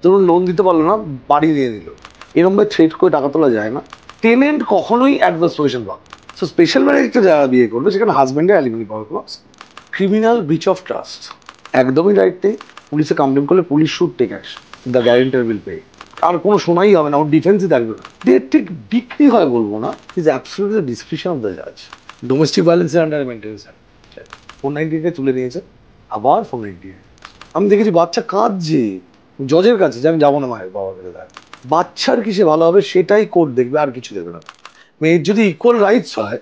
ধরুন লোন দিতে পারলো না, বাড়ি দিয়ে দিল, এরকমভাবে থ্রেট করে টাকা তোলা যায় না। টেনেন্ট কখনোই অ্যাডভান্স পজিশন পাবে। সো স্পেশাল ম্যারেজটা যারা বিয়ে করবে সেখানে হাজব্যান্ডের অ্যালিমনি পাওয়ার clause. Criminal breach of trust একদমই রাইট নেই। পুলিশে কমপ্লেন করলে police should take action, the guarantor will pay. আর কোনো শোনাই হবে না, ওর ডিফেন্সই থাকবে না। ঠিক বিক্রি হয় বলবো না, is absolutely the description of the জাজ। ডোমেস্টিক ভায়োলেন্সের আন্ডার মেনটেন্স 498 তুলে নিয়েছে, আবার 498। আমি দেখেছি বাচ্চা কাঁদছে জজের কাছে যে আমি যাবো না মায়ের বাবার কাছে। দেখ বাচ্চার কিসে ভালো হবে সেটাই কোর্ট দেখবে, আর কিছু দেখবে না। মেয়ের যদি ইকুয়াল রাইটস হয়,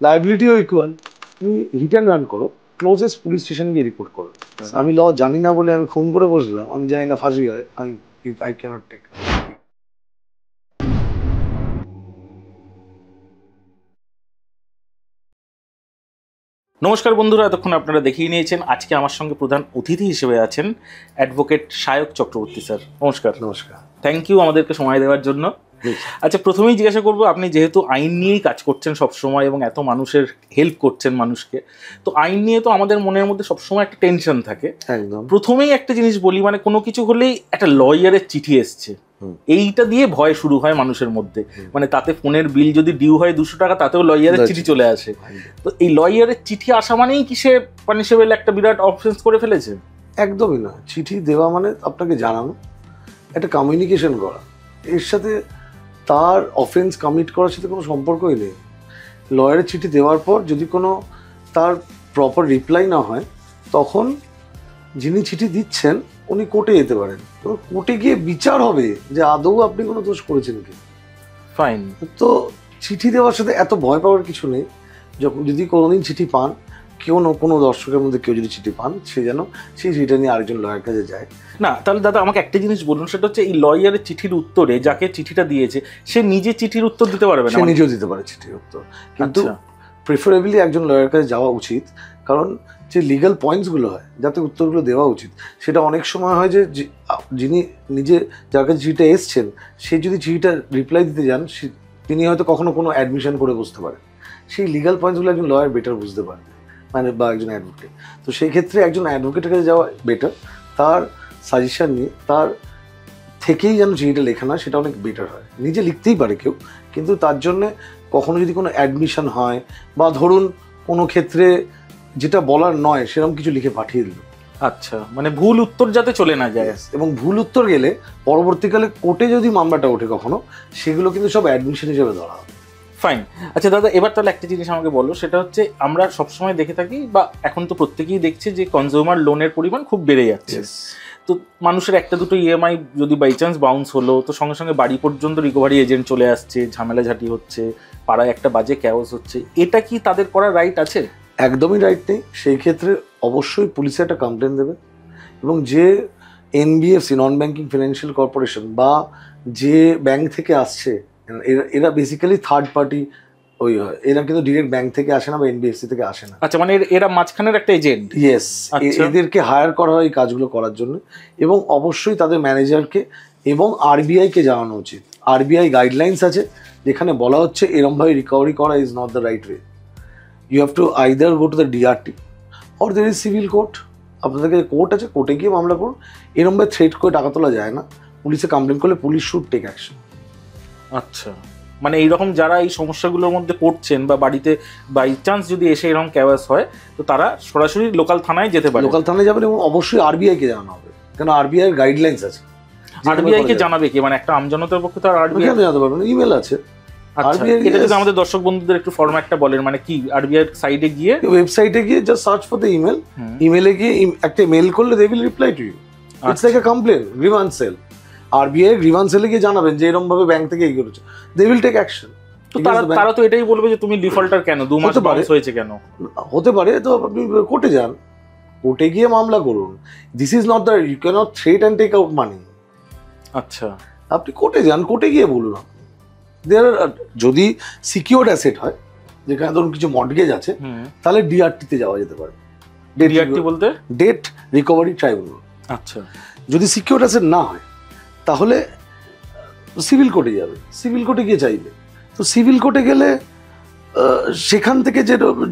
লাইবিলিটিও ইকুয়াল, তুমি রিটার্ন রান করো, ক্লোজেস্ট পুলিশ স্টেশন গিয়ে রিপোর্ট করো। আমি ল জানি না বলে আমি ফোন করে বসলাম, আমি জানি না ফাঁসি হয়, আই ক্যানট টেক। নমস্কার বন্ধুরা, এতক্ষণ আপনারা দেখিয়ে নিয়েছেন। আজকে আমার সঙ্গে প্রধান অতিথি হিসেবে আছেন অ্যাডভোকেট সায়ক চক্রবর্তী স্যার। নমস্কার। নমস্কার, থ্যাংক ইউ আমাদেরকে সময় দেওয়ার জন্য। আচ্ছা, প্রথমেই জিজ্ঞাসা করবো, আপনি যেহেতু আইন নিয়েই কাজ করছেন সবসময় এবং এত মানুষের হেল্প করছেন মানুষকে, তো আইন নিয়ে তো আমাদের মনের মধ্যে সবসময় একটা টেনশন থাকে। একদম। প্রথমেই একটা জিনিস বলি, মানে কোনো কিছু হলেই একটা লয়ারের চিঠি এসছে, এইটা দিয়ে ভয় শুরু হয় মানুষের মধ্যে। মানে তাতে ফোনের বিল যদি ডিউ হয় 200 টাকা, তাতেও লয়ারের চিঠি চলে আসে। তো এই লয়ারের চিঠি আসা মানেই কি সে পানিশেবল একটা বিরাট অফেন্স করে ফেলেছে? একদমই না। চিঠি দেওয়া মানে আপনাকে জানানো, একটা কমিউনিকেশন করা, এর সাথে তার অফেন্স কমিট করার সাথে কোনো সম্পর্কই নেই। লয়ারের চিঠি দেওয়ার পর যদি কোনো তার প্রপার রিপ্লাই না হয়, তখন যিনি চিঠি দিচ্ছেন উনি কোর্টে যেতে পারেন। তো কোর্টে গিয়ে বিচার হবে যে আদৌ আপনি কোনো দোষ করেছেন কি। ফাইন। তো চিঠি দেওয়ার সাথে এত ভয় পাওয়ার কিছু নেই। যখন যদি কোনোদিন চিঠি পান, কোনো দর্শকের মধ্যে কেউ যদি চিঠি পান, সে যেন সেই চিঠিটা নিয়ে আরেকজন লয়ার কাছে যায় না। তাহলে দাদা আমাকে একটা জিনিস বলুন, সেটা হচ্ছে এই লয়ারের চিঠির উত্তরে যাকে চিঠিটা দিয়েছে সে নিজে চিঠির উত্তর দিতে পারবে না? সে নিজেও দিতে পারে চিঠির উত্তর, কিন্তু প্রিফারেবলি একজন লয়ারের কাছে যাওয়া উচিত। কারণ যে লিগাল পয়েন্টসগুলো হয়, যাতে উত্তরগুলো দেওয়া উচিত, সেটা অনেক সময় হয় যে যিনি নিজে যার কাছে চিঠিটা এসছেন, সে যদি চিঠিটা রিপ্লাই দিতে যান, তিনি হয়তো কখনো কোনো অ্যাডমিশন করে বসতে পারেন। সেই লিগাল পয়েন্টসগুলো একজন লয়ার বেটার বুঝতে পারবে, মানে বা একজন অ্যাডভোকেট। তো সেই ক্ষেত্রে একজন অ্যাডভোকেটের কাছে যাওয়া বেটার। তার সাজেশন নিয়ে তার থেকেই যেন চিঠিটা লেখা না, সেটা অনেক বেটার হয়। নিজে লিখতেই পারে কেউ, কিন্তু তার জন্যে কখনো যদি কোনো অ্যাডমিশন হয়, বা ধরুন কোনো ক্ষেত্রে যেটা বলার নয় সেরকম কিছু লিখে পাঠিয়ে দিল, আচ্ছা, মানে ভুল উত্তর যাতে চলে না যায়। এবং ভুল উত্তর গেলে পরবর্তীকালে কোর্টে যদি মামলাটা ওঠে কখনো, সেগুলো কিন্তু সব অ্যাডমিশন হিসেবে ধরা হবে। ফাইন। আচ্ছা দাদা, এবার তাহলে একটা জিনিস আমাকে বলো, সেটা হচ্ছে আমরা সবসময় দেখে থাকি, বা এখন তো প্রত্যেকেই দেখছে যে কনজিউমার লোনের পরিমাণ খুব বেড়ে যাচ্ছে। তো মানুষের একটা দুটো ইএমআই যদি বাই চান্স বাউন্স হলো, তো সঙ্গে সঙ্গে বাড়ি পর্যন্ত রিকভারি এজেন্ট চলে আসছে, ঝামেলাঝাটি হচ্ছে, পাড়ায় একটা বাজে ক্যাওস হচ্ছে। এটা কি তাদের করার রাইট আছে? একদমই রাইট নেই। সেই ক্ষেত্রে অবশ্যই পুলিশে একটা কমপ্লেন দেবে, এবং যে NBFC, non banking financial corporation, বা যে ব্যাংক থেকে আসছে, এরা বেসিক্যালি থার্ড পার্টি ওই হয়, এরা কিন্তু ডিরেক্ট ব্যাংক থেকে আসে না বা এনবিএফসি থেকে আসে না। আচ্ছা, মানে এরা মাঝখানের একটা এজেন্ট। ইয়েস, এদেরকে হায়ার করা হয় এই কাজগুলো করার জন্য, এবং অবশ্যই তাদের ম্যানেজারকে এবং আরবিআইকে জানানো উচিত। আরবিআই গাইডলাইন্স আছে যেখানে বলা হচ্ছে এরমভাবে রিকভারি করা is not the right way. You have to either go to the DRT or there is civil court. আপনাদের কাছে কোর্ট আছে, কোর্টে গিয়ে মামলা করুন। এরমভাবে থ্রেট করে টাকা তোলা যায় না। পুলিশে কমপ্লেন করলে পুলিশ শুড টেক অ্যাকশন। আচ্ছা, মানে এইরকম যারা এই সমস্যাগুলোর মধ্যে পড়ছেন, বা বাড়িতে বাই চান্স যদি এসে এরকম ক্যাওয়াস হয়, তো তারা সরাসরি লোকাল থানায় যেতে পারে। লোকাল থানায় যাবেন, এবং অবশ্যই আরবিআইকে জানানো হবে, কারণ আরবিআই গাইডলাইন্স আছে। আরবিআইকে জানাবে কি? মানে একটা আমজনতার পক্ষে তো আর আরবিআই জানাতে পারবেন, ইমেল আছে। এটা যদি আমাদের দর্শক বন্ধুদের একটু ফরম্যাটটা বলেন, মানে কি আরবিআই সাইডে গিয়ে, ওয়েবসাইটে গিয়ে just search for the email, ইমেলে গিয়ে একটা মেল করলে they will reply to you. It's like a complain, grievance cell. RBI grievance সেলে গিয়ে জানাবেন যে এরকম ভাবে ব্যাংক থেকে এই করেছে, দে উইল টেক অ্যাকশন। তো তারা তো এটাই বলবে যে তুমি ডিফল্টার কেন, 2 মাস বাউন্স হয়েছে কেন? হতে পারে। তো আপনি কোর্টে যান, কোর্টে গিয়ে মামলা করুন। This is not the, you cannot threat and take out money. আচ্ছা, আপনি কোর্টে যান, কোর্টে গিয়ে বলুন। যদি সিকিউরড অ্যাসেট হয়, যেখানে ধরুন কিছু মর্টগেজ আছে, তাহলে ডিআরটিতে যাওয়া যেতে পারে। ডিআরটি বলতে ডেট রিকভারি ট্রাইব্যুনাল। আচ্ছা, যদি সিকিউরড অ্যাসেট না হয় তাহলে সিভিল কোর্টে যাবে, সিভিল কোর্টে গিয়ে চাইবে। তো সিভিল কোর্টে গেলে সেখান থেকে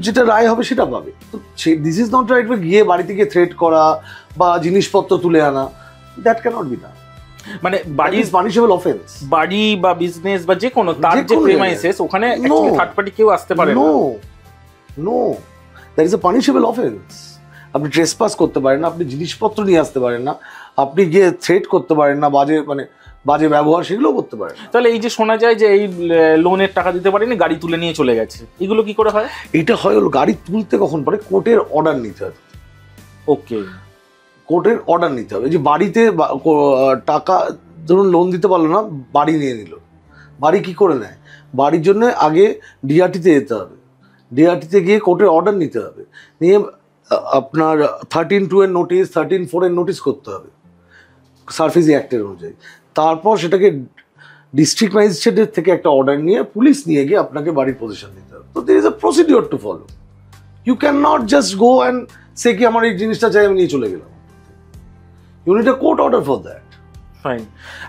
যেটা রায় হবে সেটা পাবে। তো দিস ইজ নট রাইট গিয়ে বাড়িতে গিয়ে থ্রেট করা বা জিনিসপত্র তুলে আনা, দ্যাট ক্যানট বি ডান। মানে বাড়ি ইজ পানিশেবল অফেন্স। বাড়ি বা বিজনেস বা যে কোনো তার যে প্রেমাইসেস ওখানে থার্ড পার্টি কেউ আসতে পারে না। No, that is a punishable offence. আপনি ট্রেসপাস করতে পারেন না, আপনি জিনিসপত্র নিয়ে আসতে পারেন না, আপনি গিয়ে থ্রেট করতে পারেন না, বাজে ব্যবহার সেগুলো করতে পারেন। তাহলে এই যে শোনা যায় যে এই লোনের টাকা দিতে পারেনি, গাড়ি তুলে নিয়ে চলে গেছে, এগুলো কি করে হয়? এটা হয় হলো গাড়ি তুলতে কখন পারে, কোর্টের অর্ডার নিতে হবে। ওকে, কোর্টের অর্ডার নিতে হবে। যে বাড়িতে টাকা ধরুন লোন দিতে পারলো না, বাড়ি নিয়ে নিল, বাড়ি কি করে নেয়? বাড়ির জন্য আগে ডিআরটিতে যেতে হবে, ডিআরটিতে গিয়ে কোর্টের অর্ডার নিতে হবে, নিয়ে আপনার 13(2) এর নোটিশ, 13(4) এর নোটিশ করতে হবে সারফেসি অ্যাক্টের অনুযায়ী। তারপর সেটাকে ডিস্ট্রিক্ট ম্যাজিস্ট্রেটের থেকে একটা অর্ডার নিয়ে পুলিশ নিয়ে গিয়ে আপনাকে বাড়ির পজিশন দিতে হবে। তো there is a procedure to follow. You can not just go and say কি আমার এই জিনিসটা চাই আমি নিয়ে চলে গেলাম। You need a court order for that. Fine.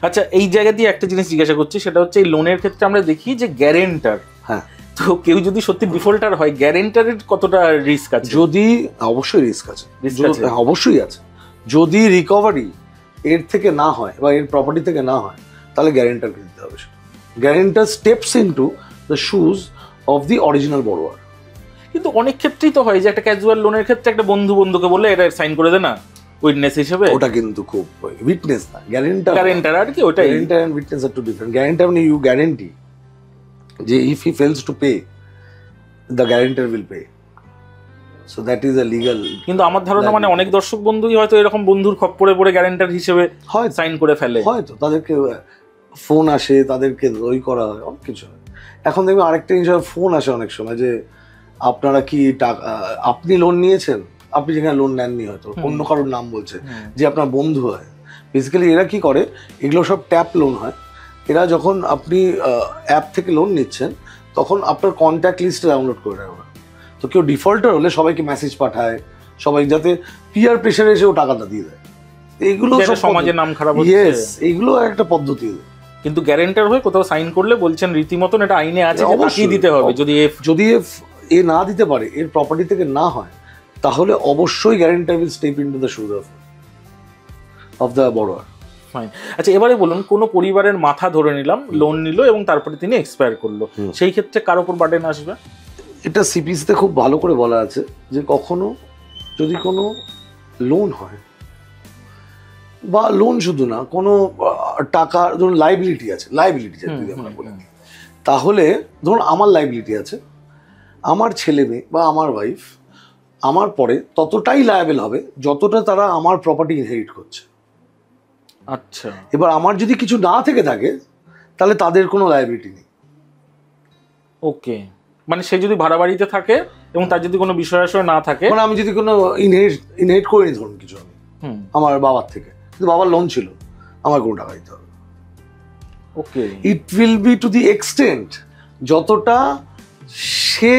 আচ্ছা, এই জায়গা দিয়ে একটা জিনিস জিজ্ঞাসা করছি, সেটা হচ্ছে এই লোনের ক্ষেত্রে আমরা দেখি যে গ্যারেন্টার, হ্যাঁ, তো কেউ যদি সত্যি ডিফল্টার হয়, গ্যারেন্টারের কতটা রিস্ক আছে? যদি অবশ্যই রিস্ক আছে, অবশ্যই আছে। যদি রিকভারি এর থেকে না হয় বা এর প্রপার্টি থেকে না হয়, তাহলে গ্যারেন্টারকে দিতে হবে। Guarantor steps into the shoes of the original borrower. কিন্তু অনেক ক্ষেত্রেই তো হয় যে একটা ক্যাজুয়াল লোনের ক্ষেত্রে একটা বন্ধুকে বলে এটা সাইন করে দে না উইটনেস হিসেবে, ওটা কিন্তু খুব উইটনেস না, গ্যারেন্টার আর কি, ওটাই। Guarantor and witness are two different. Guarantor মানে ইউ গ্যারেন্টি যে if he fails to pay, the guarantor will pay. So that is a legal. কিন্তু আমার ধারণা মানে অনেক দর্শক বন্ধুই হয়তো এরকম বন্ধুর খপ্পরে পড়ে গ্যারেন্টার হিসেবে হয় সাইন করে ফেলে, হয়তো তাদেরকে ফোন আসে, তাদেরকে ওই করা হয়, অনেক কিছু হয়। এখন দেখবেন আরেকটা জিনিস, ফোন আসে অনেক সময় যে আপনারা কি টাকা, আপনি লোন নিয়েছেন, আপনি যেখানে লোন নেননি হয়তো অন্য কারোর নাম বলছে যে আপনার বন্ধু হয়। বেসিক্যালি এরা কি করে, এগুলো সব ট্যাপ লোন হয়। এরা যখন আপনি অ্যাপ থেকে লোন নিচ্ছেন তখন আপনার কন্ট্যাক্ট লিস্টে ডাউনলোড করে নেয় ওরা। তো কেউ ডিফল্টার হলে সবাইকে মেসেজ পাঠায়, সবাই যাতে পিয়ার প্রেশারে এসেও টাকাটা দিয়ে দেয়। এইগুলো সমাজের নাম খারাপ হচ্ছে। ইয়েস, এইগুলো একটা পদ্ধতি। কিন্তু গ্যারেন্টার হয়ে কোথাও সাইন করলে বলছেন রীতিমতন এটা আইনে আছে যে তাকেই দিতে হবে। যদি এ না দিতে পারে, এর প্রপার্টি থেকে না হয়, তাহলে অবশ্যই guarantor will step into the shoes of the borrower. Fine. আচ্ছা, এবারে বলুন, কোনো পরিবারের মাথা ধরে নিলাম, লোন নিল এবং তারপরে তিনি এক্সপায়ার করলো, সেই ক্ষেত্রে কার উপর বার্ডেন আসবে? এটা সিপিসিতে খুব ভালো করে বলা আছে যে কখনো যদি কোনো লোন হয়, বা লোন শুধু না, কোনো টাকা ধরুন লাইবিলিটি আছে, লাইবিলিটি যদি আমরা বলি, তাহলে ধরুন আমার লাইবিলিটি আছে, আমার ছেলে মেয়ে বা আমার ওয়াইফ আমার পরে ততটাই লায়াবেল হবে যতটা তারা আমার প্রপার্টি ইনহেরিট করছে। আচ্ছা, এবার আমার যদি কিছু না থেকে থাকে তাহলে তাদের কোনো লায়াবিলিটি নেই। ওকে, মানে সে যদি ভাড়া বাড়িতে থাকে এবং তার যদি কোনো বিষয় না থাকে, মানে আমি যদি কোনো ইনহেরিট করিনি ধরুন কিছু, আমি আমার বাবার থেকে, কিন্তু বাবার লোন ছিল, আমার কোনো টাকা দিতে হবে। Okay, it will be to the extent যতটা সে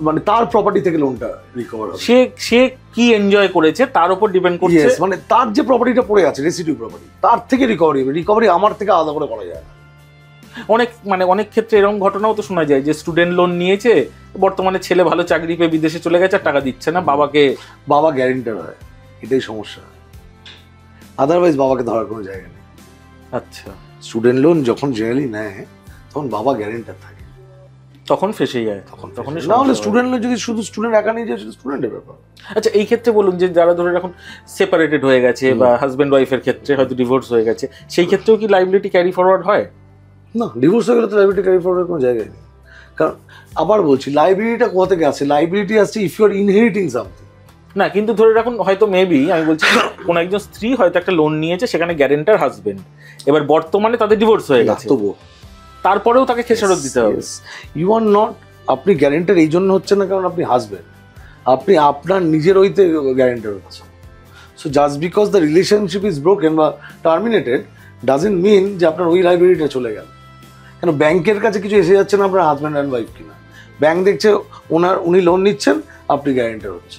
মানে তার প্রপার্টি থেকে লোনটা রিকভার হবে। সে কি এনজয় করেছে তার উপর ডিপেন্ড করছে। মানে তার যে প্রপার্টিটা পড়ে আছে, রেসিডিউ প্রপার্টি, তার থেকে রিকভারি হবে। রিকভারি আমার থেকে আলাদা করে করা যায় না। অনেক ক্ষেত্রে এরকম ঘটনাও তো শোনা যায় যে স্টুডেন্ট লোন নিয়েছে, বর্তমানে ছেলে ভালো চাকরি পেয়ে বিদেশে চলে গেছে, টাকা দিচ্ছে না, বাবা গ্যারেন্টার হয়, এটাই সমস্যা। আদারওয়াইজ বাবাকে ধরার কোনো জায়গা নেই। আচ্ছা, স্টুডেন্ট লোন যখন জেনারেলি নেয় তখন বাবা গ্যারেন্টার থাকে, তখন ফেসে যায়। তখন না হলে স্টুডেন্ট লোন যদি শুধু স্টুডেন্ট একা নিয়ে যায়, স্টুডেন্টের ব্যাপার। আচ্ছা, এই ক্ষেত্রে বলুন যে যারা ধরে এখন সেপারেটেড হয়ে গেছে বা হাজব্যান্ড ওয়াইফের ক্ষেত্রে হয়তো ডিভোর্স হয়ে গেছে, সেই ক্ষেত্রেও কি লাইবিলিটি ক্যারি ফরওয়ার্ড হয়? না, ডিভোর্স হয়ে গেলে তো লাইবিলিটি ক্যারি ফরওয়ার্ডের কোনো জায়গায় নেই। কারণ আবার বলছি, লাইবিলিটিটা কোথা থেকে আসছে? লাইবিলিটি আসছে ইফ ইউ আর ইনহেরিটিং সামথিং। না, কিন্তু ধরে রাখুন হয়তো মেবি আমি বলছি কোন একজন স্ত্রী হয়তো একটা লোন নিয়েছে, সেখানে গ্যারেন্টার হাজবেন্ড, এবার বর্তমানে তাদের ডিভোর্স হয়ে গেছে, তারপরেও তাকে খেসারত দিতে হবে। ইউ আর নট, আপনি গ্যারেন্টার এই জন্য হচ্ছে না কারণ আপনি হাজবেন্ড, আপনি আপনার নিজের ওইতে গ্যারেন্টার হচ্ছে। So just because the relationship is broken বা টার্মিনেটেড ডাজন্ট মিন যে আপনার ওই লাইবিলিটিটা চলে গেল। কেন ব্যাংকের কাছে কিছু এসে যাচ্ছে না আপনার হাজব্যান্ড অ্যান্ড ওয়াইফ কিনা, ব্যাংক দেখছে উনি লোন নিচ্ছেন, আপনি গ্যারেন্টার হচ্ছে।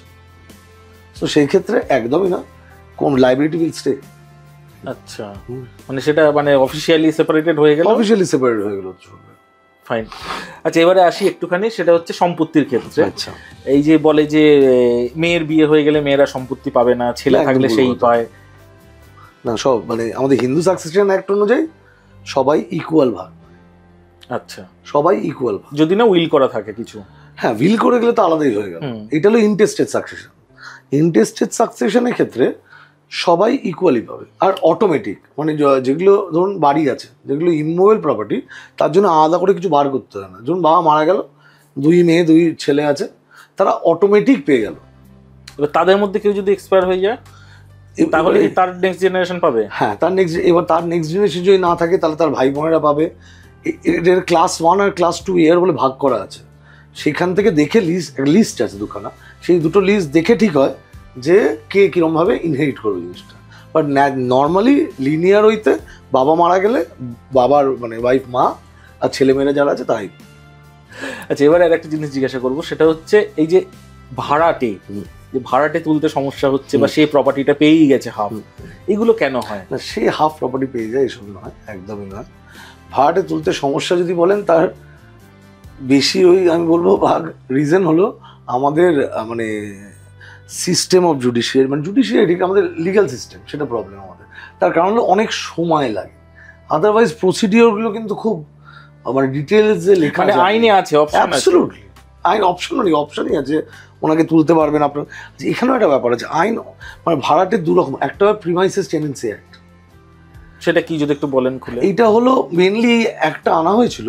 তো সেই ক্ষেত্রে একদমই না, কোন লাইবিলিটি উইল স্টে। আচ্ছা, মানে সেটা মানে অফিশিয়ালি সেপারেটেড হয়ে গেল, ফাইন। আচ্ছা, এবারে আসি একটুখানি, সেটা হচ্ছে সম্পত্তির ক্ষেত্রে। আচ্ছা, এই যে বলে যে মেয়ের বিয়ে হয়ে গেলে মেয়েরা সম্পত্তি পাবে না, ছেলে থাকলে সেই পায়। না, সব মানে আমাদের হিন্দু সাকসেশন অ্যাক্ট অনুযায়ী সবাই ইকুয়াল ভাগ। আচ্ছা, সবাই ইকুয়াল ভাগ, যদি না উইল করা থাকে কিছু। হ্যাঁ, উইল করে গেলে তো আলাদাই হয়ে গেল। এটা হলো ইনটেস্টেড সাকসেশন। ইনটেস্টেড সাকসেশনের ক্ষেত্রে সবাই ইকুয়ালি পাবে। আর অটোমেটিক মানে যেগুলো ধরুন বাড়ি আছে, যেগুলো ইমুভেবল প্রপার্টি, তার জন্য আলাদা করে কিছু বার করতে হয় না। ধরুন বাবা মারা গেল, 2 মেয়ে 2 ছেলে আছে, তারা অটোমেটিক পেয়ে গেল। এবার তাদের মধ্যে কেউ যদি এক্সপায়ার হয়ে যায় তাহলে কি তার নেক্সট জেনারেশন পাবে? হ্যাঁ, তার নেক্সট জেনারেশন যদি না থাকে তাহলে তার ভাই বোনেরা পাবে। এর ক্লাস 1 আর ক্লাস 2 ইয়ার বলে ভাগ করা আছে। সেখান থেকে দেখে লিস্ট আছে দুখানা, সেই দুটো লিস্ট দেখে ঠিক হয় যে কে কিরমভাবে ইনহেরিট করবে জিনিসটা। বাট নর্মালি লিনিয়ার হইতে বাবা মারা গেলে বাবার মানে ওয়াইফ, মা আর ছেলেমেয়েরা যারা আছে তাই। আচ্ছা, এবার আর একটা জিনিস জিজ্ঞাসা করবো, সেটা হচ্ছে এই যে ভাড়াটে, যে ভাড়াটে তুলতে সমস্যা হচ্ছে বা সেই প্রপার্টিটা পেয়েই গেছে হাফ, এগুলো কেন হয়? না, সে হাফ প্রপার্টি পেয়ে যায় এসব নয়, একদমই নয়। ভাড়াটে তুলতে সমস্যা যদি বলেন, তার বেশি ওই আমি বলবো ভাগ রিজন হলো আমাদের মানে সিস্টেম অফ জুডিশিয়ারি, মানে জুডিশিয়ারি আমাদের লিগ্যাল সিস্টেম, সেটা প্রবলেম আমাদের। তার কারণ হলো অনেক সময় লাগে। আদারওয়াইজ প্রসিডিওরগুলো কিন্তু খুব মানে ডিটেলস যে লেখা, মানে আইনে আছে, অ্যাবসলিউটলি আইন অপশনই আছে, ওনাকে তুলতে পারবেন আপনার। এখানেও একটা ব্যাপার আছে, আইন মানে ভাড়াটে দুরকম। একটা প্রিমাইসেস টেনেন্সি অ্যাক্ট, সেটা কি যদি একটু বলেন খুলে? এইটা হলো মেনলি একটা আনা হয়েছিল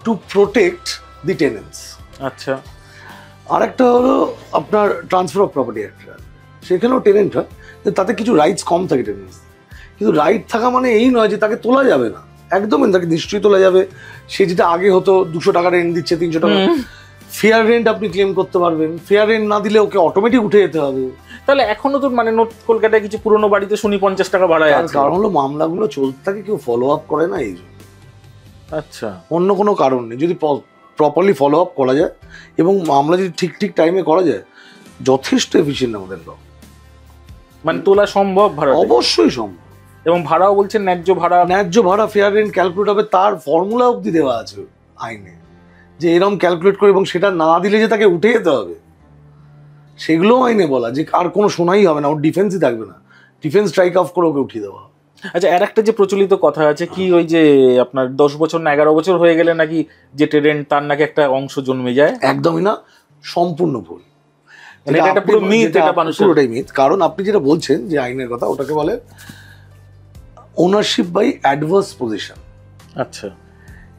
টু প্রোটেক্ট দি টেনেন্টস। আচ্ছা। আরেকটা হলো আপনার ট্রান্সফার অফ প্রপার্টি অ্যাক্ট, সেখানেও টেনেন্ট হয়, তাতে কিছু রাইটস কম থাকে টেনেন্টস। কিন্তু রাইট থাকা মানে এই নয় যে তাকে তোলা যাবে না, একদমই তাকে নিশ্চয়ই তোলা যাবে। সে যেটা আগে হতো 200 টাকা রেন্ট দিচ্ছে, 300 টাকা ফেয়ার রেন্ট আপনি ক্লেম করতে পারবেন। ফেয়ার রেন্ট না দিলে ওকে অটোমেটিক উঠে যেতে হবে। তাহলে এখনো তো মানে কলকাতায় কিছু পুরোনো বাড়িতে শুনি 50 টাকা ভাড়ায় আছে। কারণ হলো মামলাগুলো চলতে থাকে, কেউ ফলো আপ করে না এই জন্য। আচ্ছা, অন্য কোনো কারণ নেই। যদি প্রপারলি ফলো আপ করা যায় এবং মামলা যদি ঠিক টাইমে করা যায়, যথেষ্ট এফিসিয়েন্ট আমাদের ল। মানে তোলা সম্ভব ভাড়া? অবশ্যই সম্ভব। এবং ভাড়াও বলছেন ন্যায্য ভাড়া ফেয়ার রেন্ট ক্যালকুলেট হবে, তার ফর্মুলা অবধি দেওয়া আছে আইনে, যে এরকম ক্যালকুলেট করে, এবং সেটা না দিলে যে তাকে উঠে যেতে হবে, সেগুলোও আইনে বলা, যে আর কোনো শোনাই হবে না, ওর ডিফেন্সই থাকবে না, ডিফেন্স স্ট্রাইক অফ করে ওকে উঠিয়ে দেওয়া। আচ্ছা, আর একটা যে প্রচলিত কথা আছে কি, ওই যে আপনার 10 বছর না 11 বছর হয়ে গেলে নাকি যে টেনেন্ট তার নাকি একটা অংশ জন্মে যায়। একদমই না, সম্পূর্ণ ভুল। এটা পুরো মিথ, এটা পুরোটাই মিথ। কারণ আপনি যেটা বলছেন যে আইনের কথা, ওটাকে বলে ওনারশিপ বাই অ্যাডভার্স পজিশন। আচ্ছা,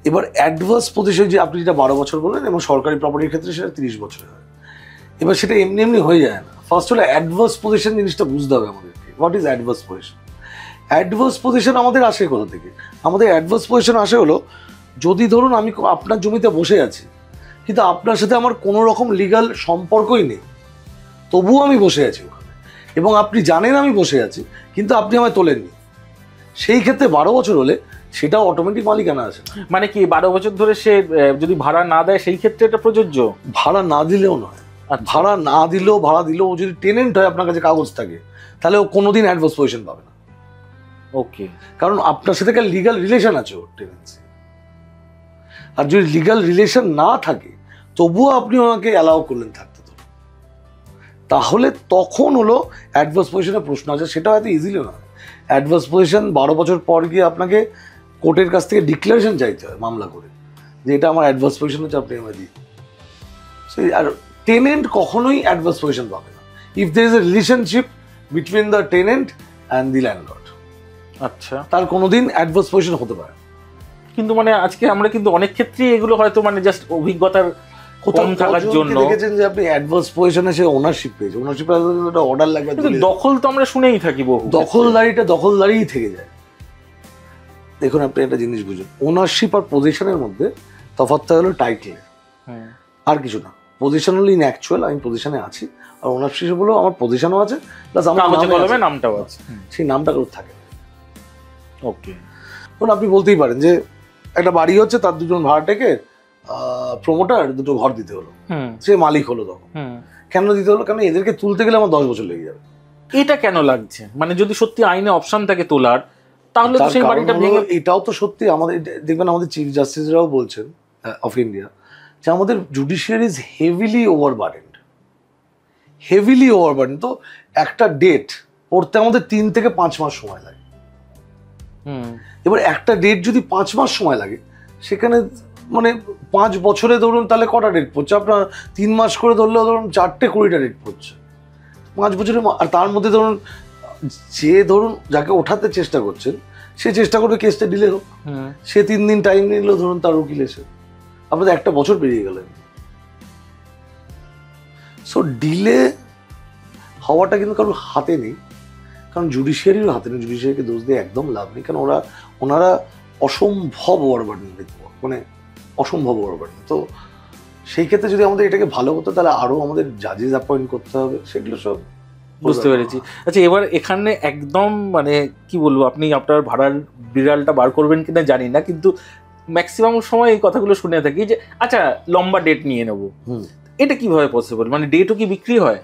এবার অ্যাডভার্স পজিশন যে আপনি যেটা 12 বছর বললেন, এবং সরকারি প্রপার্টির ক্ষেত্রে সেটা 30 বছর হয়। এবার সেটা এমনি হয়ে যায় না। ফার্স্ট হলো অ্যাডভার্স পজিশন জিনিসটা বুঝতে হবে আমাদেরকে। What is adverse position? Adverse position আমাদের আসে কোথা থেকে? আমাদের অ্যাডভার্স পজিশন আসে হলো, যদি ধরুন আমি আপনার জমিতে বসে আছি, কিন্তু আপনার সাথে আমার কোনো রকম লিগাল সম্পর্কই নেই, তবুও আমি বসে আছি ওখানে, এবং আপনি জানেন আমি বসে আছি, কিন্তু আপনি আমায় তোলেননি, সেই ক্ষেত্রে 12 বছর হলে সেটাও অটোমেটিক মালিকানা আছে। মানে কি 12 বছর ধরে সে যদি ভাড়া না দেয় সেই ক্ষেত্রে এটা প্রযোজ্য? ভাড়া না দিলেও নয়, ভাড়া না দিলেও, ভাড়া দিলেও ও যদি টেনেন্ট হয়, আপনার কাছে কাগজ থাকে, তাহলে ও কোনোদিন অ্যাডভার্স পজিশন পাবে না। ওকে, কারণ আপনার সাথে লিগাল রিলেশন আছে ওর টেনেন্সি। আর যদি লিগাল রিলেশন না থাকে, তবুও আপনি ওনাকে অ্যালাউ করলেন থাকতে, তাহলে তখন হলো অ্যাডভার্স পজিশনের প্রশ্ন আছে। সেটা হয়তো ইজিলি না। অ্যাডভার্স পজিশন 12 বছর পর গিয়ে আপনাকে কোর্টের কাছ থেকে ডিক্লারেশন চাইতে হয় মামলা করে, যে এটা আমার অ্যাডভার্স পজিশন হচ্ছে, আপনি আমায় দিন। সেই আর টেনেন্ট কখনোই অ্যাডভার্স পজিশন পাবে না if there is a relationship between the tenant and the landlord. আচ্ছা, তার কোনোদিন অ্যাডভার্স পজিশন হতে পারে। কিন্তু মানে আজকে আমরা কিন্তু অনেক ক্ষেত্রেই এগুলো হয়তো মানে জাস্ট অভিজ্ঞতার কম থাকার জন্য দেখেছেন যে আপনি অ্যাডভার্স পজিশনে সে ওনারশিপ পেয়েছে, ওনারশিপ একটা অর্ডার লাগবে। দখল তো আমরা শুনেই থাকি বহু, দখলদারিই থেকে যায়। দেখুন, আপনি একটা জিনিস বুঝুন, ওনারশিপ আর পজিশনের মধ্যে তফাৎটা হলো টাইটেল, আর কিছু না। পজিশন হলো ইন অ্যাকচুয়াল, আমি পজিশনে আছি, আর ওনারশিপ হলো আমার পজিশনও আছে, প্লাস আমার নামটাও আছে, সেই নামটা কেউ থাকে। ওকে, ধরুন আপনি বলতেই পারেন যে একটা বাড়ি হচ্ছে, তার দুজন ভাড়াটেকে প্রমোটার দুটো ঘর দিতে হলো, সে মালিক হলো। তখন কেন দিতে হলো? কারণ এদেরকে তুলতে গেলে আমার 10 বছর লেগে যাবে। এটা কেন লাগছে? মানে যদি সত্যি আইনে অপশন থাকে তোলার, তাহলে তো সেই বাড়িটা ভেঙে। এটাও তো সত্যি, আমাদের দেখবেন আমাদের চিফ জাস্টিসরাও বলছেন অফ ইন্ডিয়া, যে আমাদের জুডিশিয়ারি ইজ হেভিলি ওভারবার্ডেন্ড। তো একটা ডেট পড়তে আমাদের 3 থেকে 5 মাস সময় লাগে। এবার একটা ডেট যদি 5 মাস সময় লাগে, সেখানে মানে 5 বছরে ধরুন তাহলে কটা ডেট পড়ছে আপনার, 3 মাস করে ধরলেও ধরুন 4টে 20টা ডেট পড়ছে 5 বছরে। আর তার মধ্যে ধরুন যে ধরুন যাকে ওঠাতে চেষ্টা করছেন সে চেষ্টা করবে কেসটা ডিলে হোক, সে 3 দিন টাইম নিল ধরুন তার উকিল এসে, আপনাদের একটা বছর পেরিয়ে গেলেন। সো ডিলে হওয়াটা কিন্তু কারোর হাতে নেই, কারণ জুডিশিয়ারির হাতে নেই। জুডিশিয়ারিকে দোষ দিয়ে একদম লাভ নেই, কারণ ওনারা অসম্ভব ওভারবার্ডেন, মানে অসম্ভব ওভারবার্ডেন। তো সেই ক্ষেত্রে যদি আমাদের এটাকে ভালো করতে, তাহলে আরো আমাদের জাজেস অ্যাপয়েন্ট করতে হবে, সেগুলো সব বুঝতে পেরেছি। আচ্ছা, এবার এখানে একদম মানে কি বলবো, আপনি আপনার ভাড়ার বিড়ালটা বার করবেন কিনা জানি না, কিন্তু ম্যাক্সিমাম সময় এই কথাগুলো শুনে থাকি যে আচ্ছা লম্বা ডেট নিয়ে নেবো, এটা কিভাবে পসিবল? মানে ডেটও কি বিক্রি হয়?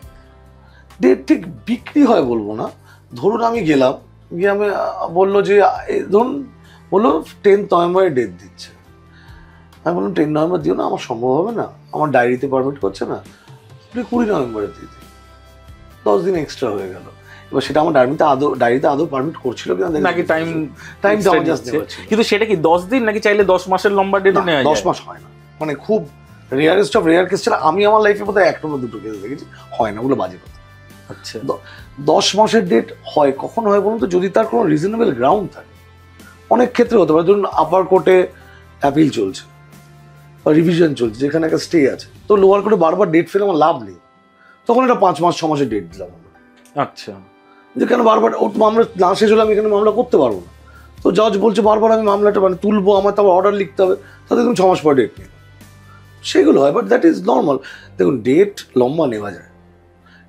ডেট ঠিক বিক্রি হয় বলবো না। ধরুন আমি গেলাম, গিয়ে আমি বললো যে ধরুন বললো 10 নভেম্বরে ডেট দিচ্ছে, আমি বললাম 10 নভেম্বর দিও না, আমার সম্ভব হবে না, আমার ডায়েরিতে পারমিট করছে না, আপনি 20 নভেম্বরে দিয়ে দিন, 10 দিন এক্সট্রা হয়ে গেল। এবার সেটা আমার ডায়েরিতে আদৌ পারমিট করছিল কিনা, নাকি টাইম জাস্ট কিন্তু সেটা কি 10 দিন নাকি চাইলে 10 মাসের লম্বা ডেট নেওয়া যায়? 10 মাস হয় না, মানে খুব রেয়ারেস্ট অফ রেয়ার কেস ছাড়া আমি আমার লাইফে বোধহয় 1টা বা 2টো কেস দেখেছি, হয় না, ওগুলো বাজে কথা। আচ্ছা, 10 মাসের ডেট হয় কখন হয় বলুন তো, যদি তার কোনো রিজনেবল গ্রাউন্ড থাকে। অনেক ক্ষেত্রে হতে পারে, ধরুন আপার কোর্টে অ্যাপিল চলছে বা রিভিশন চলছে, যেখানে একটা স্টে আছে, তো লোয়ার কোর্টে বারবার ডেট ফেলে আমার লাভ নেই, তখন এটা 5 মাস 6 মাসের ডেট দিলাম আমরা। আচ্ছা, যেখানে বারবার ওর মামলা না শেষ হলে আমি এখানে মামলা করতে পারবো না, তো জজ বলছে বারবার আমি মামলাটা মানে তুলবো, আমার তো অর্ডার লিখতে হবে, তাতে তুমি 6 মাস পর ডেট নিও, সেগুলো হয়। But that is normal. দেখুন ডেট লম্বা নেওয়া যায়,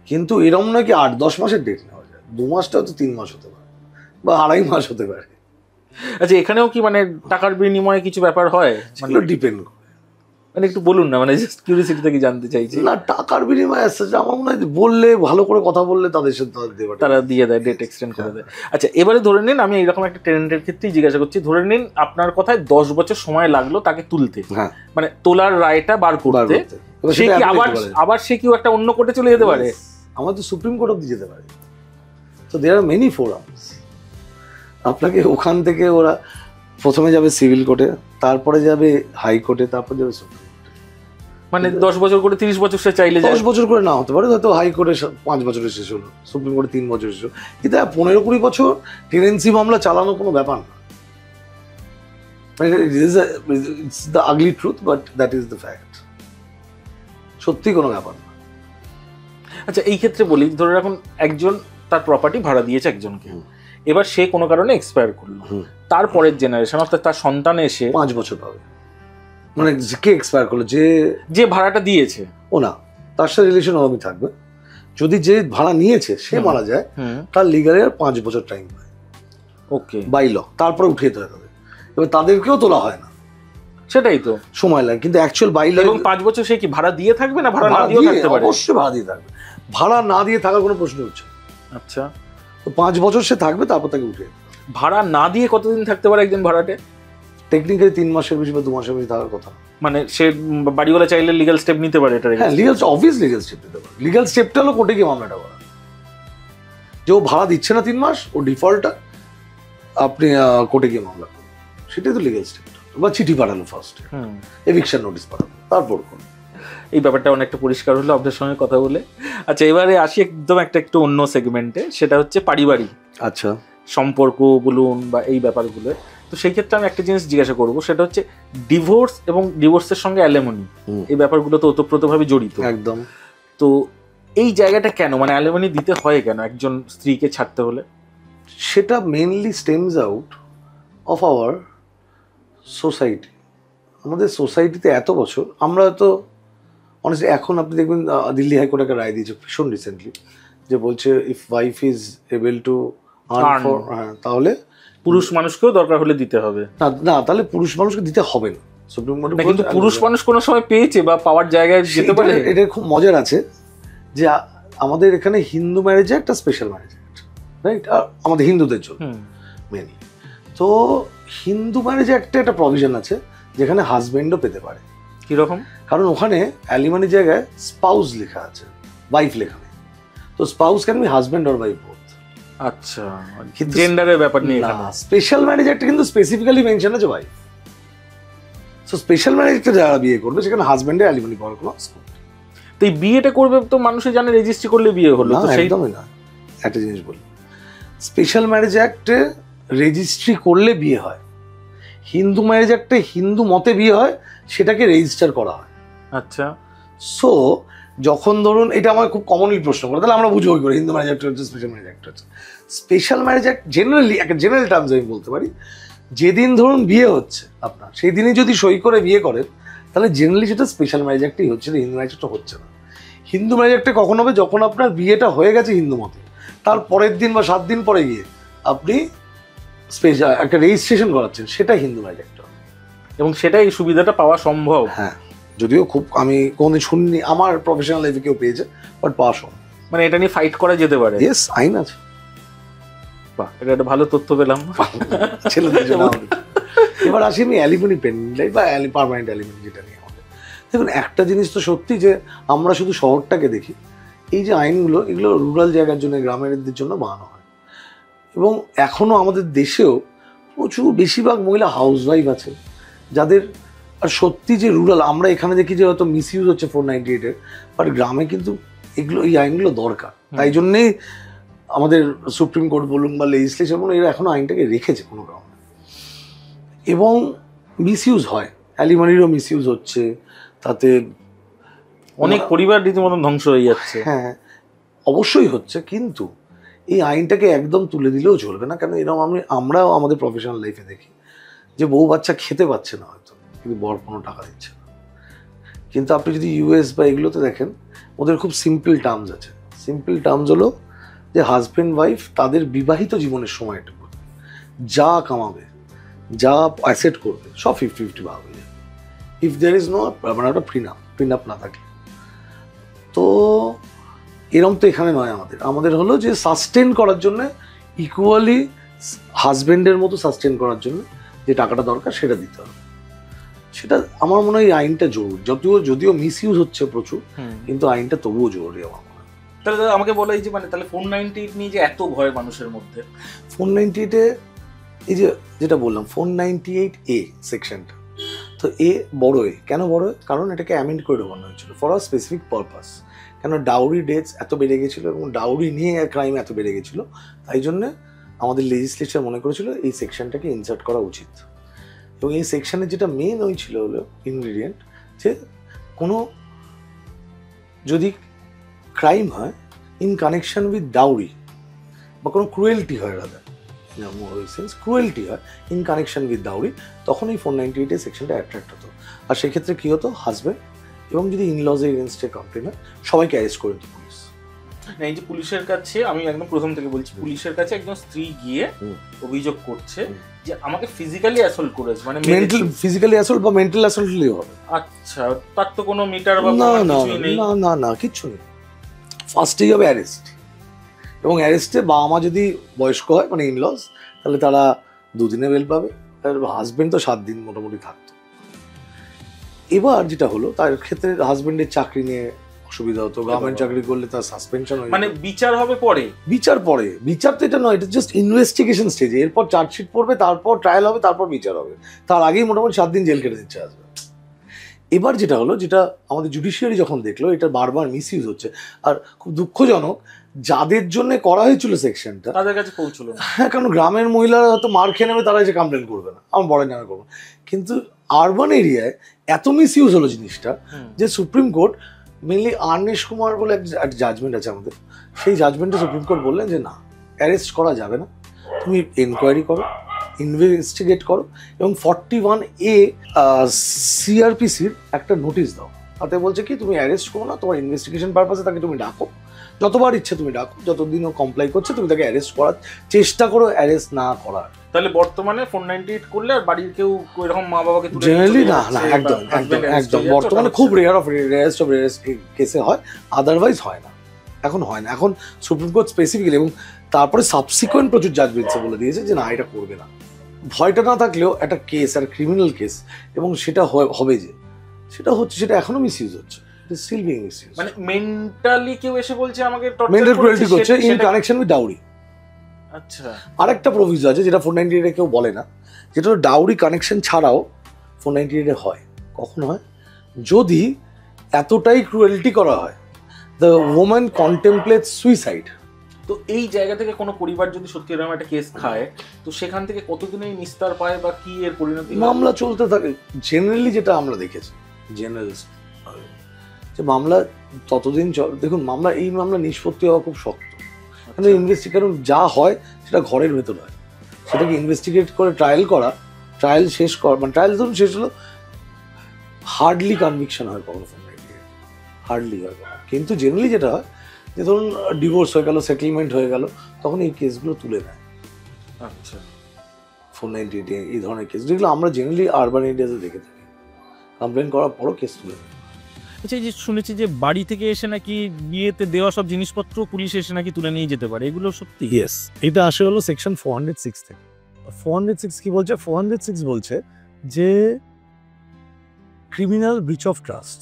কিন্তু এরকম নয় কি 8-10 মাসের ডেট নেওয়া যায়, 2 মাসটাও তো 3 মাস হতে পারে বা 2.5 মাস হতে পারে। আচ্ছা, এখানেও কি মানে টাকার বিনিময়ে কিছু ব্যাপার হয়? মানে ডিপেন্ড করে, মানে একটু বলুন না, মানে জাস্ট কিউরিওসিটি থেকে জানতে চাইছি। না টাকার বিনিময়ে আসছে, আমার মনে হয় বললে ভালো করে কথা বললে তাদের সাথে তারা দিয়ে দেয়, ডেট এক্সটেন্ড করে দেয়। আচ্ছা, এবারে ধরে নিন আমি এইরকম একটা টেনেন্টের ক্ষেত্রেই জিজ্ঞাসা করছি, ধরে নিন আপনার কথায় 10 বছর সময় লাগলো তাকে তুলতে, মানে তোলার রায়টা বার করতে, সে কি আবার সে কি একটা অন্য কোর্টে চলে যেতে পারে? আমার তো সুপ্রিম কোর্ট অব্দি যেতে পারে। তো দেয়ার আর মেনি ফোরামস। আপনাকে ওখান থেকে ওরা প্রথমে যাবে সিভিল কোর্টে, তারপরে যাবে হাইকোর্টে, তারপর যাবে সুপ্রিম কোর্টে। মানে 10 বছর করে 30 বছর সে চাইলে 10 বছর করে না হতে পারে, হয়তো হাইকোর্টে 5 বছরে শেষ হলো, সুপ্রিম কোর্টে 3 বছর শেষ হলো, কিন্তু 15-20 বছর টেনেন্সি মামলা চালানো কোনো ব্যাপার না। It's the ugly truth, but that is the fact. সত্যি কোনো ব্যাপার না। আচ্ছা, এই ক্ষেত্রে বলি, ধরে রাখুন একজন তার প্রপার্টি ভাড়া দিয়েছে একজনকে, এবার সে কোনো কারণে এক্সপায়ার করলো, তারপরের জেনারেশন অর্থাৎ তার সন্তান এসে 5 বছর পাবে। মানে কে এক্সপায়ার করলো? যে ভাড়াটা দিয়েছে, ও না, তার সাথে রিলেশন ওরমই থাকবে। যদি যে ভাড়া নিয়েছে সে মারা যায়, তার লিগালি আর 5 বছর টাইম পায়, ওকে, বাই ল, তারপরে উঠিয়ে দিতে হবে। এবার তাদেরকেও তোলা হয় না, সেটাই তো সময় লাগে, কিন্তু অ্যাকচুয়াল বাই ল। এবং 5 বছর সে কি ভাড়া দিয়ে থাকবে না ভাড়া না দিয়েও থাকতে পারে? অবশ্যই ভাড়া দিয়ে থাকবে, ভাড়া না দিয়ে থাকার কোনো প্রশ্ন হচ্ছে। আচ্ছা, তো 5 বছর সে থাকবে, তারপর তাকে উঠিয়ে। ভাড়া না দিয়ে কতদিন থাকতে পারে একজন ভাড়াটে? টেকনিক্যালি 3 মাসের বেশি বা 2 মাসের বেশি থাকার কথা। মানে সে বাড়িওয়ালা চাইলে লিগ্যাল স্টেপ নিতে পারে এটা? হ্যাঁ, অবভিয়াসলি লিগ্যাল স্টেপ নিতে পারে। লিগ্যাল স্টেপটা হলো কোর্টে গিয়ে মামলাটা করা, যে ও ভাড়া দিচ্ছে না 3 মাস, ও ডিফল্টটা আপনি কোর্টে গিয়ে মামলা করুন, সেটাই তো লিগ্যাল স্টেপ। বা চিঠি পাঠালো ফার্স্ট, এভিকশন নোটিশ পাঠালো, তারপর কোন। এই ব্যাপারটা অনেকটা পরিষ্কার হলো আপনার সঙ্গে কথা বলে। আচ্ছা, এবারে আসি একদম একটু অন্য সেগমেন্টে, সেটা হচ্ছে পারিবারিক আচ্ছা সম্পর্ক বলুন বা এই ব্যাপারগুলো। তো সেই ক্ষেত্রে আমি একটা জিনিস জিজ্ঞাসা করবো, সেটা হচ্ছে ডিভোর্স এবং ডিভোর্সের সঙ্গে অ্যালিমনি, এই ব্যাপারগুলো তো ওতপ্রোতভাবে জড়িত একদম। তো এই জায়গাটা কেন, মানে অ্যালিমনি দিতে হয় কেন একজন স্ত্রীকে ছাড়তে হলে? সেটা mainly stems out of our society. আমাদের সোসাইটিতে এত বছর আমরা তো অনেস্টলি, এখন আপনি দেখবেন দিল্লি হাইকোর্ট একটা রায় দিয়েছে ভীষণ রিসেন্টলি, যে বলছে if wife is able to earn, তাহলে পুরুষ মানুষকেও দরকার হলে দিতে হবে। না, তাহলে পুরুষ মানুষকে দিতে হবে না সুপ্রিম কোর্টে। কিন্তু পুরুষ মানুষ কোনো সময় পেয়েছে বা পাওয়ার জায়গায় যেতে পারে। এটা খুব মজার আছে যে আমাদের এখানে হিন্দু ম্যারেজে একটা স্পেশাল ম্যারেজ অ্যাক্ট, রাইট, আমাদের হিন্দুদের জন্য মেনলি। তো হিন্দু ম্যারেজ অ্যাক্টে একটা প্রভিশন আছে যেখানে হাজবেন্ডও পেতে পারে। কিরকম? কারণ ওখানে অ্যালিমনির জায়গায় স্পাউস লেখা আছে, ওয়াইফ লেখা নেই। তো spouse can be husband or wife both. আচ্ছা, জেন্ডারের ব্যাপার নেই এখানে। স্পেশাল ম্যারেজ একটা কিন্তু স্পেসিফিক্যালি মেনশন আছে ভাই। সো স্পেশাল ম্যারেজ একটা যারা বিয়ে করবে সেখানে হাজবেন্ডের অ্যালিমনি পাওয়ার কোনো স্কোপ নেই। তো এই বিয়েটা করবে তো মানুষে জানে রেজিস্ট্রি করলে বিয়ে হলো, তো সেই একদমই না। একটা জিনিস বলি, স্পেশাল ম্যারেজ অ্যাক্টে রেজিস্ট্রি করলে বিয়ে হয়, হিন্দু ম্যারেজ অ্যাক্টে হিন্দু মতে বিয়ে হয়, সেটাকে রেজিস্টার করা হয়। আচ্ছা, সো যখন ধরুন, এটা আমার খুব কমনলি প্রশ্ন করে, তাহলে আমরা বুঝবো কি করে হিন্দু ম্যারেজ অ্যাক্ট হচ্ছে, স্পেশাল ম্যারেজ অ্যাক্ট হচ্ছে। স্পেশাল ম্যারেজ অ্যাক্ট জেনারেলি, একটা জেনারেল টার্মস আমি বলতে পারি, যেদিন ধরুন বিয়ে হচ্ছে আপনার, সেই দিনই যদি সই করে বিয়ে করেন, তাহলে জেনারেলি সেটা স্পেশাল ম্যারেজ অ্যাক্টই হচ্ছে, হিন্দু ম্যারেজ অ্যাক্টটা হচ্ছে না। হিন্দু ম্যারেজ অ্যাক্টে কখন হবে? যখন আপনার বিয়েটা হয়ে গেছে হিন্দু মতে, তার পরের দিন বা 7 দিন পরে গিয়ে আপনি স্পেশাল একটা রেজিস্ট্রেশন করাচ্ছেন, সেটা হিন্দু ম্যারেজ অ্যাক্ট। এবং সেটা এই সুবিধাটা পাওয়া সম্ভব। হ্যাঁ, যদিও খুব আমি কোনোদিন শুনিনি আমার প্রফেশনাল লাইফে কেউ পেয়েছে, বাট পাওয়া সম্ভব। মানে এটা নিয়ে ফাইট করা যেতে পারে। ইয়েস, আইন আছে। বাহ, এটা একটা ভালো তথ্য পেলাম ছেলেদের জন্য। এবার আসি আমি অ্যালিমনি পেন্ডেন্ট বা পার্মানেন্ট অ্যালিমনি যেটা নিয়ে আমাদের। দেখুন, একটা জিনিস তো সত্যি যে আমরা শুধু শহরটাকে দেখি, এই যে আইনগুলো, এগুলো রুরাল জায়গার জন্য, গ্রামেরদের জন্য বানানো হয়। এবং এখনও আমাদের দেশেও প্রচুর বেশিরভাগ মহিলা হাউসওয়াইফ আছে যাদের, আর সত্যি যে রুরাল, আমরা এখানে দেখি যে হয়তো মিসইউজ হচ্ছে 498-এর, বাট গ্রামে কিন্তু এগুলো, এই আইনগুলো দরকার। তাই জন্যেই আমাদের সুপ্রিম কোর্ট বলুন বা লেজিসলেচার বলুন, এরা এখনো আইনটাকে রেখেছে কোনো কারণে। এবং মিসইউজ হয়, অ্যালিমনিরও মিসইউজ হচ্ছে, তাতে অনেক পরিবার রীতিমতন ধ্বংস হয়ে যাচ্ছে। হ্যাঁ, অবশ্যই হচ্ছে, কিন্তু এই আইনটাকে একদম তুলে দিলেও চলবে না। কেন এরকম আমরাও আমাদের প্রফেশনাল লাইফে দেখি যে বউ বাচ্চা খেতে পাচ্ছে না হয়তো, কিন্তু বর কোনো টাকা দিচ্ছে না। কিন্তু আপনি যদি ইউএস বা এগুলোতে দেখেন, ওদের খুব সিম্পল টার্মস আছে। সিম্পল টার্মস হলো যে হাজব্যান্ড ওয়াইফ তাদের বিবাহিত জীবনের সময়টুকু যা কামাবে, যা অ্যাসেট করবে, সব 50-50 ভাগ হয়ে যাবে, ইফ দেয়ার ইজ নো মানে একটা প্রিনাপ না থাকে। তো এরকম তো এখানে নয়, আমাদের হলো যে সাস্টেন করার জন্য, ইকুয়ালি হাজব্যান্ডের মতো সাস্টেন করার জন্য যে টাকাটা দরকার সেটা দিতে হবে। সেটা আমার মনে হয় এই আইনটা জরুরি, যদিও মিসইউজ হচ্ছে প্রচুর, কিন্তু আইনটা তবুও জরুরি আমার মনে হয়। তাহলে আমাকে বলো, এই যে মানে তাহলে 498 নিয়ে যে এত ভয় মানুষের মধ্যে, 498-এ এই যে যেটা বললাম 498A সেকশনটা, তো এ বড়, এ কেন বড়? কারণ এটাকে অ্যামেন্ড করে বানানো হয়েছিল ফর আ স্পেসিফিক পারপাস। কেন ডাউরি ডেথস এত বেড়ে গেছিলো এবং ডাউরি নিয়ে ক্রাইম এত বেড়ে গেছিলো, তাই জন্যে আমাদের লেজিসলেচার মনে করেছিল এই সেকশনটাকে ইনসার্ট করা উচিত। এবং এই সেকশনের যেটা মেন হয়েছিল হলো ইনগ্রিডিয়েন্ট, যে কোনো যদি ক্রাইম হয় ইন কানেকশন উইথ ডাউরি বা কোনো ক্রুয়েলটি হয়, রাদার ক্রুয়েলটি হয় ইন কানেকশন উইথ ডাউরি, তখন এই 498 সেকশনটা অ্যাট্রাক্ট হতো। আর সেক্ষেত্রে কী হতো, হাজব্যান্ড এবং যদি ইনলজের এগেনস্টে কমপ্লেন হয়, সবাইকে অ্যারেস্ট করে দিত পুলিশ। এই যে পুলিশের কাছে, আমি একদম প্রথম থেকে বলছি, পুলিশের কাছে একজন স্ত্রী গিয়ে অভিযোগ করছে যে আমাকে ফিজিক্যালি অ্যাসল্ট করেছে, মানে মেন্টাল ফিজিক্যালি অ্যাসল্ট বা মেন্টাল অ্যাসল্ট হলেও হবে। আচ্ছা, তার তো কোনো মিটার বা কিছুই নেই? না, কিচ্ছু নেই। ফার্স্টেই হবে অ্যারেস্ট, এবং অ্যারেস্টে বাবা মা যদি বয়স্ক হয়, মানে ইনলজ, তাহলে তারা 2 দিনে বেল পাবে, আর হাজব্যান্ড তো 7 দিন মোটামুটি থাকতো। এবার যেটা হলো, তার ক্ষেত্রে হাজব্যান্ডের চাকরি নিয়ে অসুবিধা হতো, গভর্নমেন্ট চাকরি করলে তার সাসপেনশন হয়ে, মানে বিচার হবে পরে। বিচার তো এটা নয়, এটা জাস্ট ইনভেস্টিগেশন স্টেজে, এরপর চার্জশিট পড়বে, তারপর ট্রায়াল হবে, তারপর বিচার হবে, তার আগেই মোটামুটি 7 দিন জেল কেটে দিচ্ছে আসবে। এবার যেটা হলো, যেটা আমাদের জুডিশিয়ারি যখন দেখলো এটা বারবার মিসইউজ হচ্ছে, আর খুব দুঃখজনক, যাদের জন্য করা হয়েছিল সেকশনটা তাদের কাছে পৌঁছলো না। হ্যাঁ, কারণ গ্রামের মহিলারা হয়তো মার খেয়ে নেবে, তারা এসে কমপ্লেন করবে না, আমার বড় নামে করবো, কিন্তু আরবান এরিয়ায় এত মিসইউজ হলো জিনিসটা যে supreme court, mainly Arnesh Kumar বলে একটা জাজমেন্ট আছে আমাদের, সেই জাজমেন্টে সুপ্রিম কোর্ট বললেন যে না, অ্যারেস্ট করা যাবে না, তুমি এনকোয়ারি করো, ইনভেস্টিগেট করো, এবং 41A CRPCর একটা নোটিশ দাও। তাতে বলছে কি, তুমি অ্যারেস্ট করো না, তোমার ইনভেস্টিগেশন পারপাসে তাকে তুমি ডাকো, যতবার ইচ্ছে তুমি ডাকো, যতদিন ও কমপ্লাই করছে তুমি তাকে অ্যারেস্ট করার চেষ্টা করো, অ্যারেস্ট না করার। তাহলে বর্তমানে 498 করলে আর বাড়ির কেউ এরকম মা বাবাকে তুলে জেনারেলি না, একদম বর্তমানে খুব রেয়ারেস্ট অফ কেসে হয়, আদারওয়াইজ হয় না, এখন হয় না। এখন সুপ্রিম কোর্ট স্পেসিফিক্যালি এবং তারপরে সাবসিকুয়েন্ট প্রচুর জাজমেন্টস বলে দিয়েছে যে না, এটা করবে না। ভয়টা না থাকলেও একটা কেস, আর ক্রিমিনাল কেস, এবং সেটা হবে যে সেটা হচ্ছে, সেটা এখনো মিসইউজ হচ্ছে, স্টিল বিং মিসইউজ। মানে মেন্টালি কেউ এসে বলছে আমাকে মেন্টাল ক্রুয়েলটি করছে ইন কানেকশন উইথ ডাউরি, আচ্ছা, আরেকটা প্রভিজ আছে যেটা 498 কেউ বলে না, যেটা হলো ডাউরি কানেকশন ছাড়াও 498 হয়। কখন হয়? যদি এতটাই ক্রুয়েলটি করা হয়, দ্য ওম্যান কন্টেমপ্লেট সুইসাইড। তো এই জায়গা থেকে কোনো পরিবার যদি সত্যি এরকম একটা কেস খায়, তো সেখান থেকে কতদিনেই নিস্তার পায় বা কি এর পরিণতি হয়? মামলা চলতে থাকে। জেনারেলি যেটা আমরা দেখেছি, জেনারেল যে মামলা ততদিন দেখুন, এই মামলা নিষ্পত্তি হওয়া খুব শক্ত। কারণ যা হয় সেটা ঘরের ভেতর হয়, সেটাকে ইনভেস্টিগেট করে ট্রায়াল করা, ট্রায়াল শেষ করা, মানে ট্রায়াল ধরুন শেষ হলো, হার্ডলি কনভিকশন হয় কখনো, হার্ডলি হয়। কিন্তু জেনারেলি যেটা হয় যে ধরুন ডিভোর্স হয়ে গেল, সেটেলমেন্ট হয়ে গেল, তখন এই কেসগুলো তুলে নেয়। আচ্ছা, 498 এই ধরনের কেস যেগুলো আমরা জেনারেলি আরবান এরিয়াতে দেখে থাকি, কমপ্লেন করার পরও কেস তুলে নেয়। আচ্ছা, এই যে শুনেছি যে বাড়ি থেকে এসে নাকি বিয়েতে দেওয়া সব জিনিসপত্র পুলিশ এসে নাকি তুলে নিয়ে যেতে পারে, এগুলো সত্যি? ইয়েস, এটা আসে হলো সেকশন 406 থেকে। 406 কি বলছে? 406 বলছে যে ক্রিমিনাল ব্রিচ অফ ট্রাস্ট,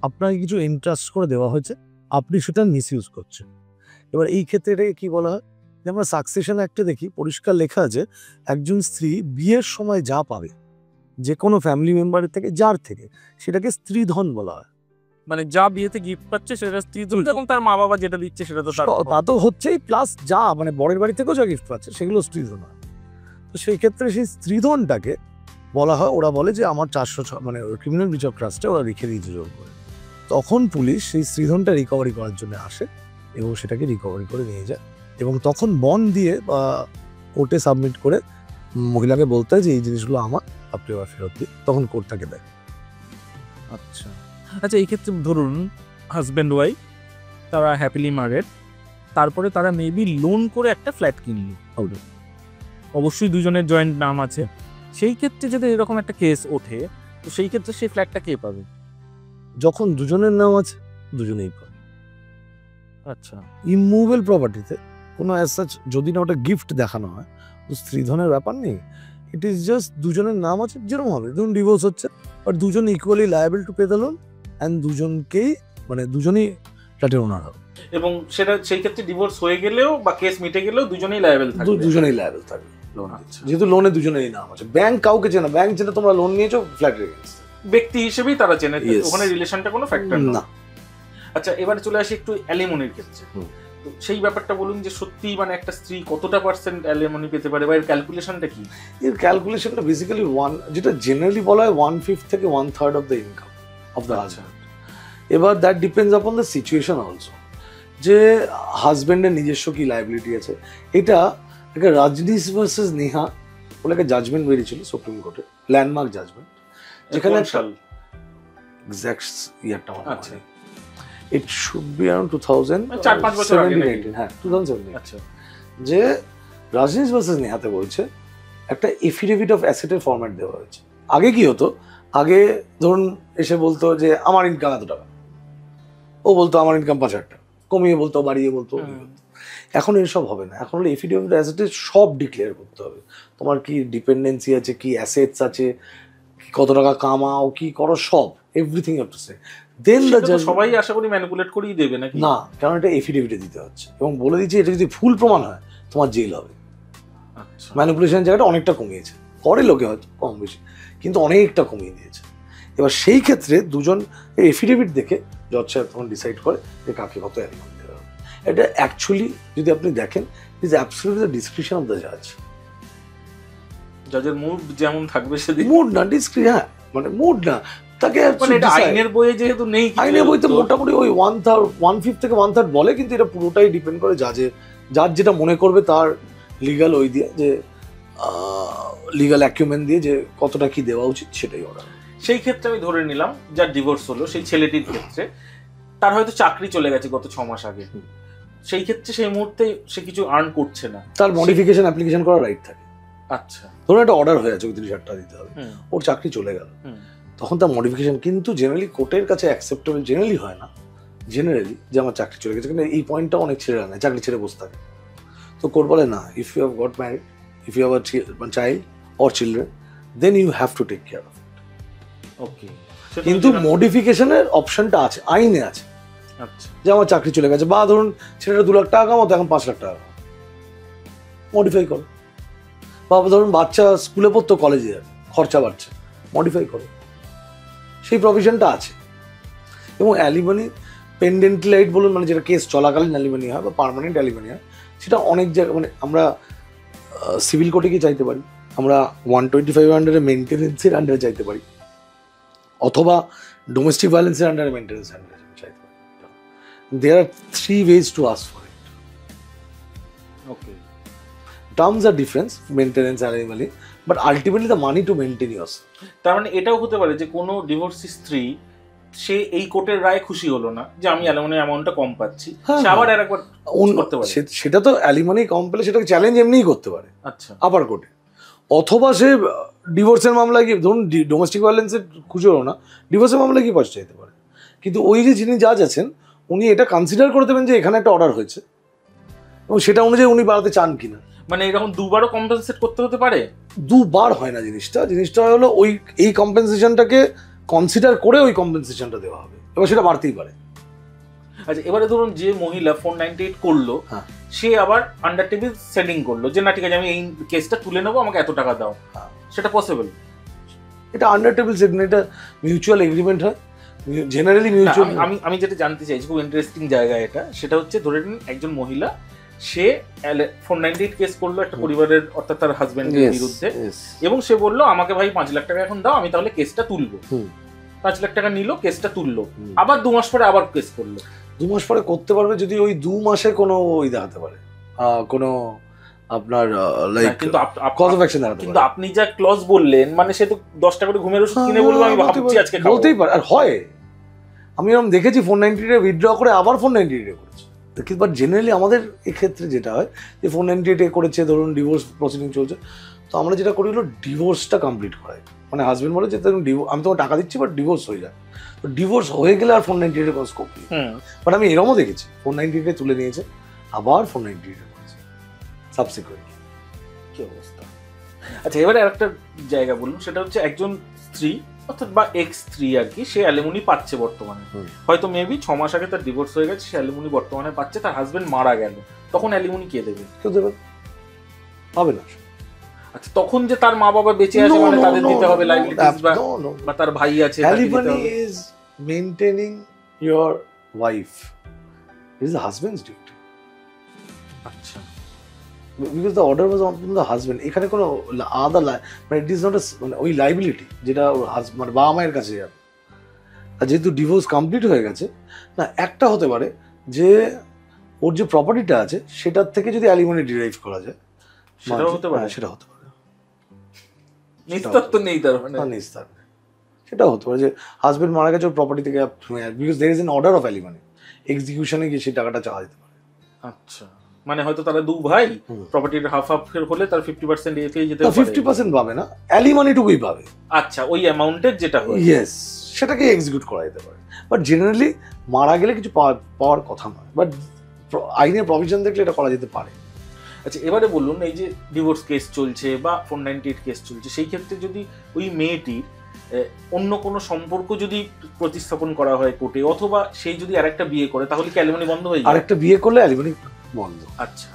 আপনাকে কিছু এনট্রাস্ট করে দেওয়া হয়েছে, আপনি সেটা মিসইউজ করছেন। এবার এই ক্ষেত্রে এটাকে কি বলা হয়? যে আমরা সাকসেশন অ্যাক্টে দেখি পরিষ্কার লেখা আছে, একজন স্ত্রী বিয়ের সময় যা পাবে যে কোনো ফ্যামিলি মেম্বারের থেকে, যার থেকে, সেটাকে স্ত্রীধন বলা হয়। মানে যা বিয়েতে গিফট পাচ্ছে সেটা স্ত্রী তো, এবং তার মা বাবা যেটা দিচ্ছে সেটা তো তার। তা তো হচ্ছেই, প্লাস যা মানে বরের বাড়ি থেকেও যা গিফট পাচ্ছে সেগুলো স্ত্রীধন হয়। তো সেই ক্ষেত্রে সেই স্ত্রীধনটাকে বলা হয়, ওরা বলে যে আমার 406 মানে ক্রিমিনাল ব্রিচ অফ ট্রাস্টে ওরা রেখে দিয়েছে জোর করে। তখন পুলিশ সেই স্ত্রীধনটা রিকভারি করার জন্য আসে এবং সেটাকে রিকভারি করে নিয়ে যায়, এবং তখন বন্ড দিয়ে বা কোর্টে সাবমিট করে মহিলাকে বলতে হয় যে এই জিনিসগুলো আমার, আপনি আবার ফেরত দিন, তখন কোর্ট তাকে দেয়। আচ্ছা আচ্ছা, এই ক্ষেত্রে ধরুন হাজব্যান্ড ওয়াইফ তারা হ্যাপিলি ম্যারিড, তারপরে তারা মেবি লোন করে একটা ফ্ল্যাট কিনলো, অবশ্যই দুজনের জয়েন্ট নাম আছে। সেই ক্ষেত্রে যদি এরকম একটা কেস ওঠে, তো সেই ক্ষেত্রে সেই ফ্ল্যাটটা কে পাবে? যখন দুজনের নাম আছে দুজনেই পাবে। আচ্ছা, ইমুভেবল প্রপার্টিতে কোনো অ্যাজ সাচ যদি না ওটা গিফট দেখানো হয়, তো স্ত্রীধনের ব্যাপার নেই। ইট ইজ জাস্ট দুজনের নাম আছে, যেরকম হবে ধরুন ডিভোর্স হচ্ছে, বাট দুজন equally liable two pay the loan, and দুজনকেই মানে দুজনেই ফ্ল্যাটের ওনার হবে। এবং সেটা সেই ক্ষেত্রে ডিভোর্স হয়ে গেলেও বা কেস মিটে গেলেও দুজনেই লায়াবল থাকবে। দুজনেই লায়াবল থাকবে লোন, আচ্ছা। যেহেতু লোনে দুজনেরই নাম আছে। ব্যাংক কাউকে চেনে, ব্যাংক যেটা তোমরা লোন নিয়েছো ফ্ল্যাটের এগেইনস্টে, ব্যক্তি হিসেবেই তারা চেনে, Yes. ওখানে রিলেশনটা কোনো ফ্যাক্টর না। না। আচ্ছা, এবারে চলে আসি একটু অ্যালিমনির ক্ষেত্রে। তো সেই ব্যাপারটা বলুন যে সত্যি মানে একটা স্ত্রী কতটা পার্সেন্ট অ্যালিমনি পেতে পারে, বা এর ক্যালকুলেশনটা কি? এর ক্যালকুলেশনটা বেসিক্যালি যেটা জেনারেলি বলা হয় 1/5 থেকে 1/3 of the income of the husband. এবার that depends upon the situation also, যে হাজব্যান্ডের নিজস্ব কি লাইবিলিটি আছে। এটা একটা রাজনীশ ভার্সেস নেহা বলে একটা জাজমেন্ট বেরিয়েছিল সুপ্রিম কোর্টে, ল্যান্ডমার্ক জাজমেন্ট, যেখানে এক্সাক্ট ইয়ারটা আচ্ছা, ইট শুড বি অ্যারাউন্ড 4-5 বছর আগে নাকি? 2017, হ্যাঁ 2017। আচ্ছা, যে রাজনীশ ভার্সেস নেহাতে বলছে একটা এফিডেভিট অফ অ্যাসেটের ফরম্যাট দেওয়া হয়েছে। আগে কি হতো, আগে ধরুন এসে বলতো যে আমার ইনকাম এত টাকা, ও বলতো আমার ইনকাম 5,000 টাকা, কমিয়ে বলতো, বাড়িয়ে বলতো। এখন এসব হবে না, এখন হলো এফিডেভিট অফ অ্যাসেটের সব ডিক্লেয়ার করতে হবে। তোমার কি ডিপেন্ডেন্সি আছে, কি অ্যাসেটস আছে, কত টাকা কামাও, কি করো, সব everything you have to say. Then the জাজ, সবাই আশা করি ম্যানিপুলেট করেই দেবে নাকি? না, কারণ এটা এফিডেভিটে দিতে হচ্ছে, এবং বলে দিচ্ছে এটা যদি ভুল প্রমাণ হয় তোমার জেল হবে। আচ্ছা, ম্যানিপুলেশন জায়গাটা অনেকটা কমিয়েছে, করে লোকে হয়তো কম বেশি, কিন্তু অনেকটা কমিয়ে দিয়েছে। এবার সেই ক্ষেত্রে দুজন এফিডেভিট দেখে জজ সাহেব তখন ডিসাইড করে যে কাকে কত অ্যালিমেন্ট দেওয়া হবে। এটা অ্যাকচুয়ালি যদি আপনি দেখেন, is absolutely the description of the জাজ। জাজের মুড যেমন থাকবে সেদিন, মুড না হ্যাঁ, মানে মুড না, তাকে মানে এটা আইনের বইয়ে যেহেতু নেই, আইনের বইতে মোটামুটি ওই 1/5 থেকে 1/3 বলে, কিন্তু এটা পুরোটাই ডিপেন্ড করে জাজ যেটা মনে করবে তার লিগাল ওই দিয়ে, যে লিগাল অ্যাকিউমেন্ট দিয়ে যে কতটা কি দেওয়া উচিত সেটাই অর্ডার। সেই ক্ষেত্রে আমি ধরে নিলাম যার ডিভোর্স হলো সেই ছেলেটির ক্ষেত্রে তার হয়তো চাকরি চলে গেছে গত 6 মাস আগে, সেই ক্ষেত্রে সেই মুহূর্তে সে কিছু আর্ন করছে না, তার মডিফিকেশন অ্যাপ্লিকেশন করার রাইট থাকে। আচ্ছা, ধরুন একটা অর্ডার হয়ে আছে, 30,000 টাকা দিতে হবে, ওর চাকরি চলে গেল, তখন তার মডিফিকেশন, কিন্তু জেনারেলি কোর্টের কাছে অ্যাকসেপ্টেবল জেনারেলি হয় না, জেনারেলি যে আমার চাকরি চলে গেছে, কিন্তু এই পয়েন্টটা অনেক ছেলেরা নেয়, চাকরি ছেড়ে বসে থাকে। তো কোর্ট বলে না, if you have got married, if you have a child or children, then you have to take care of it. Okay, কিন্তু মডিফিকেশনের অপশনটা আছে, আইনে আছে। আচ্ছা, যে আমার চাকরি চলে গেছে, বা ধরুন ছেলেটা 2 লাখ টাকা কামাতো, এখন 5 লাখ টাকা কামাতো, মডিফাই করো। বা ধরুন বাচ্চা স্কুলে পড়তো, কলেজে যাবে, খরচা বাড়ছে, মডিফাই করো, সেই প্রভিশনটা আছে। এবং অ্যালিমনি পেন্ডেন্ট লাইট বলুন, মানে যেটা কেস চলাকালীন অ্যালিমনি হয় বা পার্মানেন্ট অ্যালিমনি হয়, সেটা অনেক জায়গায়, মানে আমরা সিভিল কোর্টে গিয়ে চাইতে পারি, আমরা 125 আন্ডারে মেনটেনেন্সের আন্ডারে চাইতে পারি, অথবা ডোমেস্টিক ভায়োলেন্সের আন্ডারে মেনটেনেন্স আন্ডারে চাইতে পারি। দেয়ার আর 3 ways to ask for it. Okay, Terms are different, maintenance and alimony, but ultimately the money to maintain yours. তার মানে এটাও হতে পারে যে কোনো ডিভোর্সি স্ত্রী সে এই কোর্টের রায়ে খুশি হলো না যে আমি অ্যালিমনি অ্যামাউন্টটা কম পাচ্ছি, সে আবার আরেকবার করতে পারে। সেটা তো অ্যালিমনি কম পেলে সেটাকে চ্যালেঞ্জ এমনিই করতে পারে আচ্ছা, আপার কোর্টে, অথবা সে ডিভোর্সের মামলায় গিয়ে, ধরুন ডোমেস্টিক ভায়োলেন্সের খুঁজে হলো না, ডিভোর্সের মামলায় গিয়ে পয়সা চাইতে পারে। কিন্তু ওই যে যিনি জাজ আছেন উনি এটা কনসিডার করে দেবেন যে এখানে একটা অর্ডার হয়েছে এবং সেটা অনুযায়ী উনি বাড়াতে চান কিনা। মানে এরকম দুবারও কম্পেনসেট করতে হতে পারে? দুবার হয় না জিনিসটা হলো ওই এই কম্পেনসেশনটাকে কনসিডার করে ওই কম্পেনসেশনটা দেওয়া হবে, এবার সেটা বাড়তেই পারে। আচ্ছা, এবারে ধরুন যে মহিলা 498 করলো, হ্যাঁ, সে আবার আন্ডার টেবিল সেটিং করলো যে না ঠিক আছে আমি এই কেসটা তুলে নেবো, আমাকে এত টাকা দাও, হ্যাঁ। সেটা পসিবল? এটা আন্ডার টেবিল সেটিং, এটা মিউচুয়াল এগ্রিমেন্ট হয়, জেনারেলি না, মিউচুয়াল। আমি যেটা জানতে চাইছি, খুব ইন্টারেস্টিং জায়গা এটা, সেটা হচ্ছে ধরে নিন একজন মহিলা সে 498 কেস করলো একটা পরিবারের, অর্থাৎ তার হাজবেন্ডের বিরুদ্ধে, এবং সে বললো আমাকে ভাই 5 লাখ টাকা এখন দাও, আমি তাহলে কেসটা তুলবো। 5 লাখ টাকা নিল, কেসটা তুললো, আবার 2 মাস পরে আবার কেস করলো। 2 মাস পরে করতে পারবে যদি ওই 2 মাসে কোনো ওই দেখাতে পারে, কোনো আপনার লাইক কিন্তু কজ অফ অ্যাকশন দেখাতে কিন্তু পারে। আপনি যা ক্লজ বললেন, মানে সে তো 10 টাকা করে ঘুমের ওষুধ কিনে বলবো আমি ভাবছি আজকে খাবো। বলতেই পারে, আর হয়। আমি এরকম দেখেছি 498 উইথড্র করে আবার 498 করেছে। বাট জেনারেলি আমাদের এক্ষেত্রে যেটা হয় যে 498 করেছে, ধরুন ডিভোর্স প্রসিডিং চলছে, তো আমরা যেটা করি হলো ডিভোর্সটা কমপ্লিট করাই। মানে হাজবেন্ড বলে যে আমি তোমার টাকা দিচ্ছি বাট ডিভোর্স হয়ে যায়, তো ডিভোর্স হয়ে গেলে আর 498 কোনো স্কোপ নেই। বাট আমি এরকমও দেখেছি 498 তুলে নিয়েছে, আবার 498 করেছে সাবসিকুয়েন্টলি। কি অবস্থা! আচ্ছা, এবারে আরেকটা জায়গা বলুন, সেটা হচ্ছে একজন স্ত্রী অর্থাৎ বা এক্স স্ত্রী আর কি, সে অ্যালিমনি পাচ্ছে বর্তমানে, হয়তো মেবি 6 মাস আগে তার ডিভোর্স হয়ে গেছে, সে অ্যালিমনি বর্তমানে পাচ্ছে, তার হাজবেন্ড মারা গেল, তখন অ্যালিমনি কে দেবে? কেউ দেবে পাবে না। আচ্ছা, তখন যে তার মা বাবা বেঁচে আছে মানে তাদের দিতে হবে লাইবিলিটিস, বা তার ভাই আছে তাকে দিতে Alimony হবে। is maintaining your wife. It is the husband's duty. আচ্ছা, Because the order was on the husband. এখানে কোনো আলাদা মানে it is not a মানে ওই লাইবিলিটি যেটা মানে বাবা মায়ের কাছে যাবে। আর যেহেতু ডিভোর্স কমপ্লিট হয়ে গেছে, না একটা হতে পারে যে ওর যে প্রপার্টিটা আছে সেটার থেকে যদি অ্যালিমনি ডিরাইভ করা যায়, সেটাও হতে পারে। সেটা হতে পারে। নিস্তত্ব নেই তার মানে। নিস্তার সেটাও হতে পারে যে হাজবেন্ড মারা গেছে, ওর প্রপার্টি থেকে, because there is an order of alimony, এক্সিকিউশনে গিয়ে সেই টাকাটা চাওয়া যেতে পারে। আচ্ছা, মানে হয়তো তারা 2 ভাই, প্রপার্টির হাফ হলে তার 50% এ পেয়ে যেতে পারে। 50% পাবে না, অ্যালিমনিটুকুই পাবে। আচ্ছা, ওই অ্যামাউন্টের যেটা হয়, ইয়েস, সেটাকে এক্সিকিউট করা যেতে পারে। বাট জেনারেলি মারা গেলে কিছু পাওয়ার কথা নয়, বাট আইনের প্রভিশন দেখলে এটা করা যেতে পারে। আচ্ছা, এবারে বলুন এই যে ডিভোর্স কেস চলছে বা 498 কেস চলছে, সেই ক্ষেত্রে যদি ওই মেয়েটির অন্য কোনো সম্পর্ক যদি প্রতিস্থাপন করা হয় কোর্টে, অথবা সেই যদি আরেকটা বিয়ে করে, তাহলে কি অ্যালিমনি বন্ধ হয়ে যায়? আরেকটা বিয়ে করলে অ্যালিমনি বন্ধ। আচ্ছা,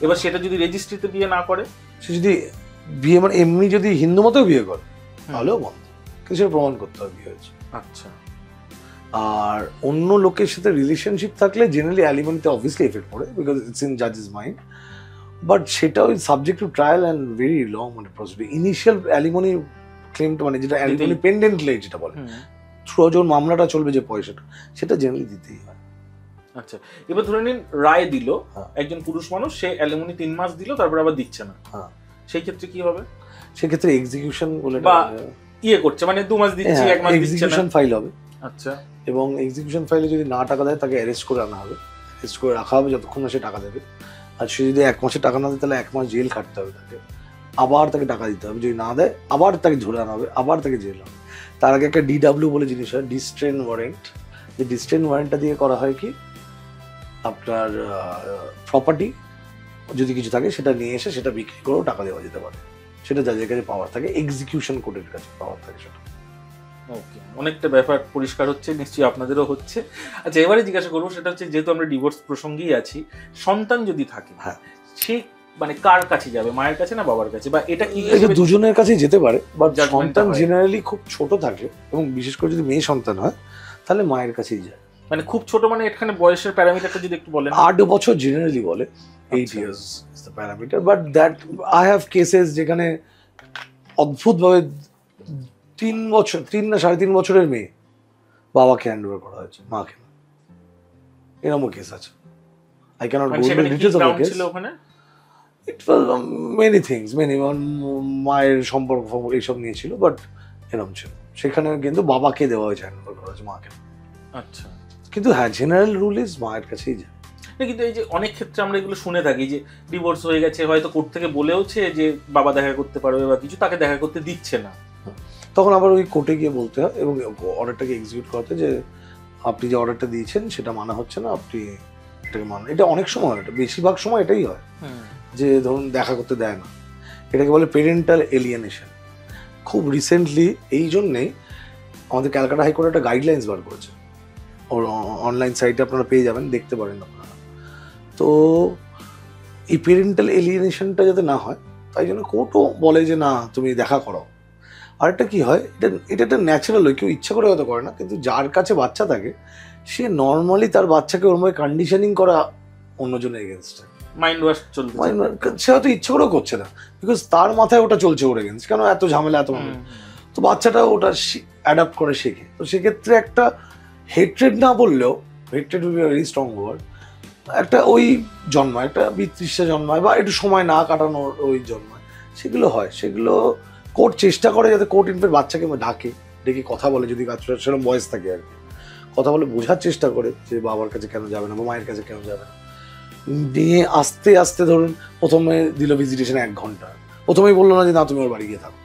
এবার সেটা যদি রেজিস্ট্রিতে বিয়ে না করে, সে যদি বিয়ে মানে এমনি যদি হিন্দু মতেও বিয়ে করে তাহলেও বন্ধ, কিন্তু সেটা প্রমাণ করতে হবে বিয়ে হয়েছে। আচ্ছা, আর অন্য লোকের সাথে রিলেশনশিপ থাকলে জেনারেলি অ্যালিমনিতে অবভিয়াসলি এফেক্ট পড়ে, বিকজ ইটস ইন জাজেস মাইন্ড। বাট সেটা ওই subject to trial and very long মানে প্রসিডিউর। ইনিশিয়াল অ্যালিমনি ক্লেমটা মানে যেটা অ্যালিমনি পেন্ডেন্ট ক্লেম যেটা বলে, থ্রু যখন মামলাটা চলবে যে পয়সাটা, সেটা জেনারেলি দিতেই হয়। আচ্ছা, এবার ধরে নিন রায় দিল, একজন পুরুষ মানুষ সে অ্যালিমনি 3 মাস দিল, তারপর আবার দিচ্ছে না, সেই ক্ষেত্রে কি হবে? সেক্ষেত্রে এক্সিকিউশন বলে বা ইয়ে করছে, মানে 2 মাস দিচ্ছি 1 মাস দিচ্ছে না, এক্সিকিউশন ফাইল হবে। আচ্ছা, এবং এক্সিকিউশন ফাইলে যদি না টাকা দেয় তাকে অ্যারেস্ট করে আনা হবে, অ্যারেস্ট করে রাখা হবে যতক্ষণ না সে টাকা দেবে। আর সে যদি 1 মাসে টাকা না দেয় তাহলে 1 মাস জেল খাটতে হবে তাকে, আবার তাকে টাকা দিতে হবে, যদি না দেয় আবার তাকে ধরে আনা হবে, আবার তাকে জেল হবে। তার আগে একটা DW বলে জিনিস হয়, ডিস্ট্রেন ওয়ারেন্ট। যে ডিস্ট্রেন ওয়ারেন্টটা দিয়ে করা হয় কি, আপনার প্রপার্টি যদি কিছু থাকে সেটা নিয়ে এসে সেটা বিক্রি করেও টাকা দেওয়া যেতে পারে, সেটা যাদের কাছে পাওয়ার থাকে, এক্সিকিউশন কোর্টের কাছে পাওয়ার থাকে সেটা। ওকে, অনেকটা ব্যাপার পরিষ্কার হচ্ছে, নিশ্চয়ই আপনাদেরও হচ্ছে। আচ্ছা, এবারে জিজ্ঞাসা করবো, সেটা হচ্ছে যেহেতু আমরা ডিভোর্স প্রসঙ্গেই আছি, সন্তান যদি থাকে, হ্যাঁ, সে মানে কার কাছে যাবে, মায়ের কাছে না বাবার কাছে, বা এটা কি এটা দুজনের কাছেই যেতে পারে, বাট Judgment সন্তান হয়। জেনারেলি খুব ছোট থাকে এবং বিশেষ করে যদি মেয়ে সন্তান হয় তাহলে মায়ের কাছেই যায়। মানে খুব ছোট, মানে এখানে বয়সের প্যারামিটারটা যদি একটু বলেন। 8 বছর জেনারেলি বলে, 8 আচ্ছা। Years is the parameter, but that I have cases যেখানে অদ্ভুতভাবে 3 বছর, 3 না 3.5 বছরের মেয়ে বাবাকে হ্যান্ড ওভার করা হয়েছে, মাকে না। এরকমও কেস আছে। আই ক্যানট মানে গো সেখানে ইনটু কি details of the ground case. ছিল ওখানে? ইট ওয়াজ মেনি থিংস, মায়ের সম্পর্ক এইসব নিয়ে ছিল, বাট এরকম ছিল। সেখানে কিন্তু বাবাকে দেওয়া হয়েছে হ্যান্ড ওভার করা হয়েছে, মাকে না। আচ্ছা। কিন্তু হ্যাঁ, জেনারেল রুল ইজ মায়ের কাছেই যায়। না, কিন্তু এই যে অনেক ক্ষেত্রে আমরা এগুলো শুনে থাকি যে ডিভোর্স হয়ে গেছে, হয়তো কোর্ট থেকে বলেওছে যে বাবা দেখা করতে পারবে বা কিছু, তাকে দেখা করতে দিচ্ছে না। তখন আবার ওই কোর্টে গিয়ে বলতে হয় এবং অর্ডারটাকে এক্সিকিউট করতে, যে আপনি যে অর্ডারটা দিয়েছেন সেটা মানা হচ্ছে না, আপনি এটাকে মান। এটা অনেক সময় হয়, এটা বেশিরভাগ সময় এটাই হয়, যে ধরুন দেখা করতে দেয় না। এটাকে বলে পেরেন্টাল এলিয়েনেশন। খুব রিসেন্টলি এই জন্যেই আমাদের ক্যালকাটা হাইকোর্ট একটা গাইডলাইন্স বার করেছে, ওর অনলাইন সাইটে আপনারা পেয়ে যাবেন, দেখতে পারেন আপনারা। তো এই পেরেন্টাল এলিয়েনেশনটা যাতে না হয় তাই জন্য কোর্টও বলে যে না, তুমি দেখা করো। আরেকটা কি হয়, এটা একটা ন্যাচারাল হয়, কেউ ইচ্ছা করে হয়তো করে না, কিন্তু যার কাছে বাচ্চা থাকে সে নর্মালি তার বাচ্চাকে ওরমভাবে কন্ডিশনিং করা অন্যজনের এগেনস্টে, মাইন্ড ওয়াশ চলছে। সে হয়তো ইচ্ছা করেও করছে না, বিকজ তার মাথায় ওটা চলছে ওর এগেনস্ট, কেন এত ঝামেলা এত ঝামেলা। তো বাচ্চাটা ওটা অ্যাডাপ্ট করে শেখে। তো সেক্ষেত্রে একটা হেট্রেড না বললেও, hatred will be very strong word, একটা ওই জন্মায়, একটা বিতৃষ্ণা জন্মায়, বা একটু সময় না কাটানোর ওই জন্মায়, সেগুলো হয়। সেগুলো কোর্ট চেষ্টা করে যাতে কোর্ট ইনফ্যাক্ট বাচ্চাকে ডেকে কথা বলে, যদি বাচ্চাটা সেরকম বয়স থাকে আর কি, কথা বলে বোঝার চেষ্টা করে যে বাবার কাছে কেন যাবে না বা মায়ের কাছে কেন যাবে না। দিয়ে আস্তে আস্তে ধরুন প্রথমে দিল ভিজিটেশন 1 ঘন্টা, প্রথমেই বললো না যে না তুমি ওর বাড়ি গিয়ে থাকো,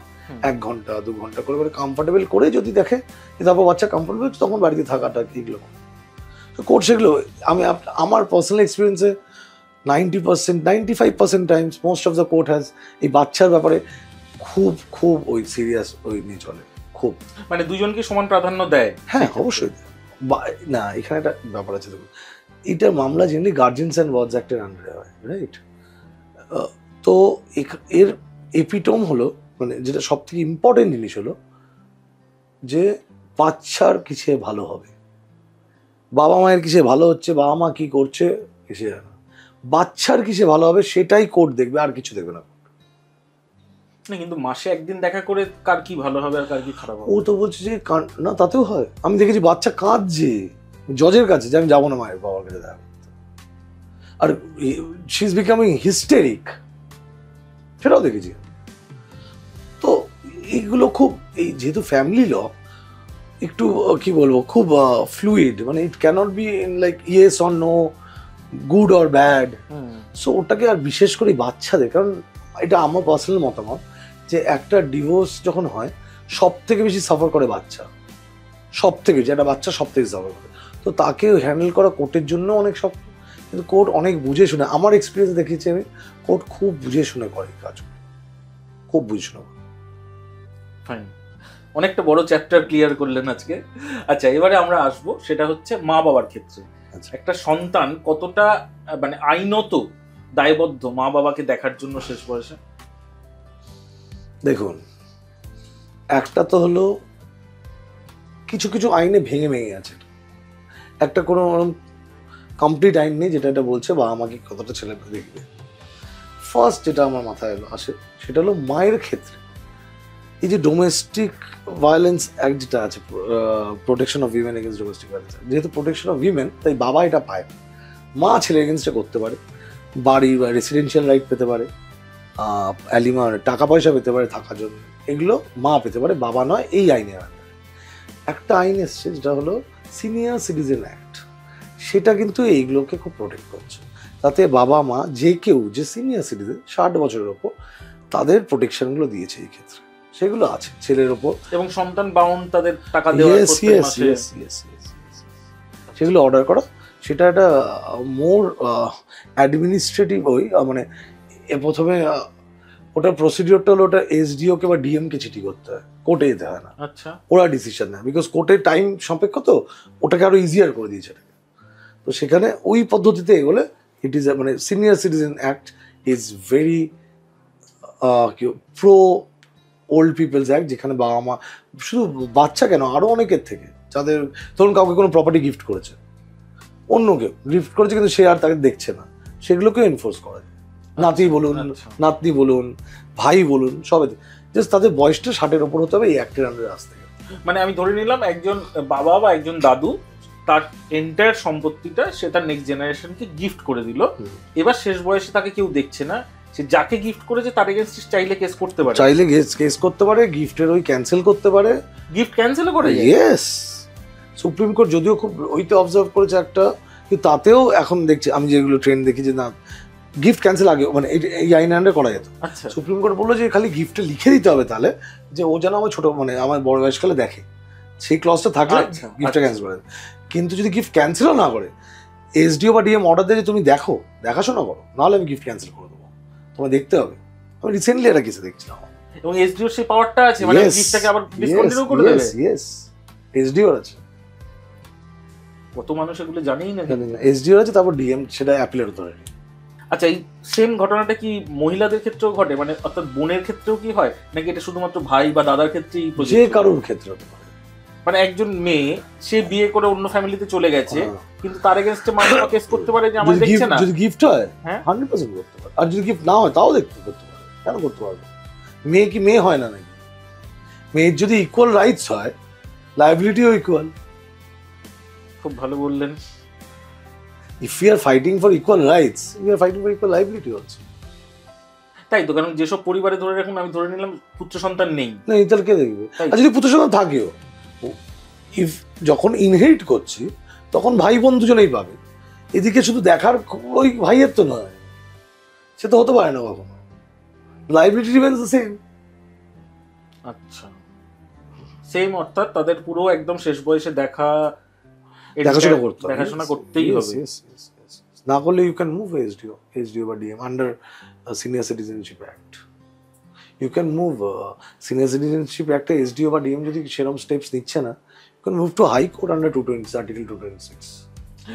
1 ঘন্টা 2 ঘন্টা করে করে কমফোর্টেবল করে যদি দেখে যে তারপর বাচ্চা কমফোর্টেবল, তখন বাড়িতে থাকাটা এগুলো কোর্ট সেগুলো। আমি আমার পার্সোনাল এক্সপিরিয়েন্সে 90%, 95% times most of the court has এই বাচ্চার ব্যাপারে খুব খুব ওই সিরিয়াস ওই নিয়ে চলে, খুব। মানে দুজনকে সমান প্রাধান্য দেয়। হ্যাঁ অবশ্যই। না, এখানে একটা ব্যাপার আছে, দেখুন এটা মামলা জেনারেলি গার্জিয়ানস অ্যান্ড ওয়ার্ডস অ্যাক্টের আন্ডারে হয়, রাইট? তো এর এপিটোম হলো, মানে যেটা সব থেকে ইম্পর্টেন্ট জিনিস হলো যে বাচ্চার কিসে ভালো হবে, বাবা মায়ের কিসে ভালো হচ্ছে, বাবা মা কি করছে কিসে জানে না, বাচ্চার কিসে ভালো হবে সেটাই কোর্ট দেখবে, আর কিছু দেখবে না। না, কিন্তু মাসে একদিন দেখা করে কার কি ভালো হবে আর কার কি খারাপ হবে? ও তো বলছে যে না, তাতেও হয়। আমি দেখেছি বাচ্চা কাঁদছে জজের কাছে যে আমি যাবো না মায়ের বাবার কাছে দেখা করতে, আর শি ইজ বিকামিং হিস্টেরিক, সেটাও দেখেছি। তো এইগুলো খুব, এই যেহেতু ফ্যামিলি ল একটু কি বলবো, খুব ফ্লুইড, মানে it cannot be in like yes or no, good or bad. So ওটাকে আর বিশেষ করে বাচ্চাদের, কারণ এটা আমার পার্সোনাল মতামত যে একটা ডিভোর্স যখন হয় সব থেকে বেশি সাফার করে বাচ্চা, সব থেকে বেশি একটা বাচ্চা সব থেকে সাফার করে। তো তাকে হ্যান্ডেল করা কোর্টের জন্য অনেক শক্ত, কিন্তু কোর্ট অনেক বুঝে শুনে, আমার এক্সপিরিয়েন্স দেখেছি আমি, কোর্ট খুব বুঝে শুনে করে কাজ, খুব বুঝে শুনে। ফাইন, অনেকটা বড় চ্যাপ্টার ক্লিয়ার করলেন আজকে। আচ্ছা, এবারে আমরা আসবো, সেটা হচ্ছে মা বাবার ক্ষেত্রে। আচ্ছা। একটা সন্তান কতটা মানে আইনত দায়বদ্ধ মা বাবাকে দেখার জন্য শেষ বয়সে? দেখুন, একটা তো হলো কিছু কিছু আইনে ভেঙে ভেঙে আছে, একটা কোনো কমপ্লিট আইন নেই যেটা এটা বলছে বাবা মাকে কতটা ছেলে দেখবে। ফার্স্ট যেটা আমার মাথায় আসে সেটা হলো মায়ের ক্ষেত্রে এই যে ডোমেস্টিক ভায়োলেন্স অ্যাক্ট যেটা আছে, protection of women against domestic violence, যেহেতু প্রোটেকশন অফ উইমেন তাই বাবা এটা পায়, মা ছেলে এগেন্স্টে করতে পারে, বাড়ি বা রেসিডেন্সিয়াল রাইট পেতে পারে, অ্যালিমার টাকা পয়সা পেতে পারে থাকার জন্য, এগুলো মা পেতে পারে, বাবা নয়। এই আইনের একটা আইন এসছে যেটা হলো সিনিয়র সিটিজেন অ্যাক্ট, সেটা কিন্তু এইগুলোকে খুব প্রোটেক্ট করছে, তাতে বাবা মা যে কেউ যে সিনিয়র সিটিজেন 60 বছরের ওপর তাদের প্রোটেকশনগুলো দিয়েছে এই ক্ষেত্রে, সেগুলো আছে ছেলের ওপর, এবং সন্তান বাউন্ড তাদের টাকা দেওয়া প্রত্যেক মাসে। সেগুলো অর্ডার করা, সেটা একটা মোর অ্যাডমিনিস্ট্রেটিভ ওই, মানে প্রথমে ওটার প্রসিডিওরটা হলো ওটা এসডিও কে বা ডিএম কে চিঠি করতে হয়, কোর্টে যেতে হয় না। আচ্ছা, ওরা ডিসিশন নেয়, বিকজ কোর্টের টাইম সাপেক্ষ, তো ওটাকে আরো ইজিয়ার করে দিয়েছে। তো সেখানে ওই পদ্ধতিতে এগোলে ইট ইজ মানে senior citizen act is very pro old peoples act, যেখানে বাবা মা, শুধু বাচ্চা কেন, আরও অনেকের থেকে, যাদের ধরুন কাউকে কোনো প্রপার্টি গিফট করেছে, অন্য কেউ গিফট করেছে কিন্তু সে আর তাকে দেখছে না, সেগুলোকেও এনফোর্স করা যায়। নাতি বলুন, নাতনি বলুন, ভাই বলুন, সবাই জাস্ট তাদের বয়সটা 60-এর ওপর হতে হবে এই অ্যাক্টের আন্ডারে আসতে গেলে। মানে আমি ধরে নিলাম একজন বাবা বা একজন দাদু তার এন্টায়ার সম্পত্তিটা সে তার নেক্সট জেনারেশনকে গিফট করে দিল, এবার শেষ বয়সে তাকে কেউ দেখছে না, সে যাকে গিফট করেছে তার এগেইনস্টে চাইলে কেস করতে পারে, চাইলে কেস করতে পারে, গিফটের ওই ক্যান্সেল করতে পারে, গিফট ক্যান্সেল করে। ইয়েস, সুপ্রিম কোর্ট যদিও খুব ওইতে অবজার্ভ করেছে একটা, কিন্তু তাতেও এখন দেখছি আমি যেগুলো ট্রেন্ড দেখি যে না, গিফট ক্যান্সেল আগে মানে এই আইন আন্ডারে করা যেত। আচ্ছা, সুপ্রিম কোর্ট বললো যে খালি গিফটে লিখে দিতে হবে তাহলে, যে ও যেন আমার ছোট মানে আমার বড় বয়সকালে দেখে, সেই ক্লজটা থাকলে গিফটটা ক্যান্সেল করে। কিন্তু যদি গিফট ক্যান্সেলও না করে, এসডিও বা ডিএম অর্ডার দিয়ে তুমি দেখো, দেখাশোনা করো, নাহলে আমি গিফট ক্যান্সেল করে দেবো, তোমার দেখতে হবে। আমি রিসেন্টলি একটা কেসে দেখছিলাম, এবং এসডিওর সেই পাওয়ারটা আছে, মানে গিফটটাকে আবার ডিসকন্টিনিউ করে দেবে। ইয়েস, এসডিওর আছে, কত মানুষ এগুলো জানেই না। এসডিওর আছে, তারপর ডিএম, সেটা অ্যাপিলের অথরিটি। আচ্ছা, এই সেম ঘটনাটা কি মহিলাদের ক্ষেত্রেও ঘটে, মানে অর্থাৎ বোনের ক্ষেত্রেও কি হয়, নাকি এটা শুধুমাত্র ভাই বা দাদার ক্ষেত্রেই? যে কারোর ক্ষেত্রে হতে পারে। মানে একজন মেয়ে সে বিয়ে করে অন্য ফ্যামিলিতে চলে গেছে, কিন্তু তার এগেইনস্টে মা কেস করতে পারে যে আমার দেখছে না। যদি গিফট হয় 100% করতে পারে, আর যদি গিফট না হয় তাও করতে পারে। কেন করতে পারবে? মেয়ে কি মেয়ে হয় না নাকি? মেয়ের যদি ইকুয়াল রাইটস হয়, লায়াবিলিটিও ইকুয়াল। খুব ভালো বললেন। If we are fighting for equal rights, we are fighting for equal liability also. তাই তো, কারণ যেসব পরিবারে ধরে রাখুন, আমি ধরে নিলাম পুত্র সন্তান নেই, না তাহলে কে দেখবে? আর যদি পুত্র সন্তান থাকেও, ইফ যখন ইনহেরিট করছি তখন ভাই বোন দুজনেই পাবে। এদিকে শুধু দেখার ওই ভাইয়ের তো নয়, সে তো হতে পারে না কখনো। Liability remains the same. আচ্ছা, সেম, অর্থাৎ তাদের পুরো একদম শেষ বয়সে দেখাশোনা করতেই হবে। না করলে ইউ ক্যান মুভ এসডিও বা DM under senior citizenship act. You can move senior citizenship অ্যাক্টে এসডিও বা ডিএম যদি সেরকম স্টেপস নিচ্ছে না, you can move to high court under 220 article 226।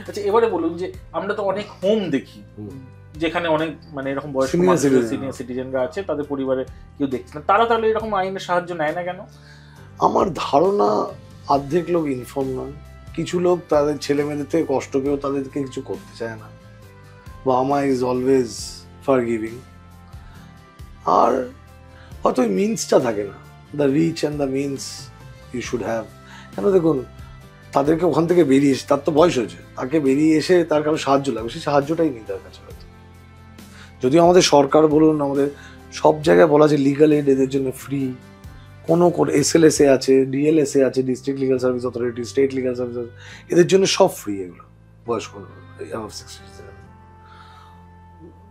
আচ্ছা, এবারে বলুন যে আমরা তো অনেক হোম দেখি যেখানে অনেক মানে এরকম বয়স্ক সিনিয়র সিটিজেনরা আছে, তাদের পরিবারে কেউ দেখছে না, তারা তাহলে এরকম আইনের সাহায্য নেয় না কেন? আমার ধারণা অর্ধেক লোক ইনফর্ম নয়, কিছু লোক তাদের ছেলে মেয়েদের থেকে কষ্ট পেয়েও তাদেরকে কিছু করতে চায় না। বাবা মা ইজ অলওয়েজ ফরগিভিং, আর হয়তো ওই মিনসটা থাকে না, the rich and the means you should have. কেন দেখুন, তাদেরকে ওখান থেকে বেরিয়ে এসে, তার তো বয়স হয়েছে, তাকে বেরিয়ে এসে তার কারো সাহায্য লাগবে, সেই সাহায্যটাই নেই তার কাছে হয়তো। যদিও আমাদের সরকার বলুন, আমাদের সব জায়গায় বলা আছে লিগাল এড এদের জন্য ফ্রি, কোনো এসএলএসএ আছে, ডিএলএসএ আছে, district legal service authority, state legal service, এদের জন্য সব ফ্রি এগুলো বয়স্ক।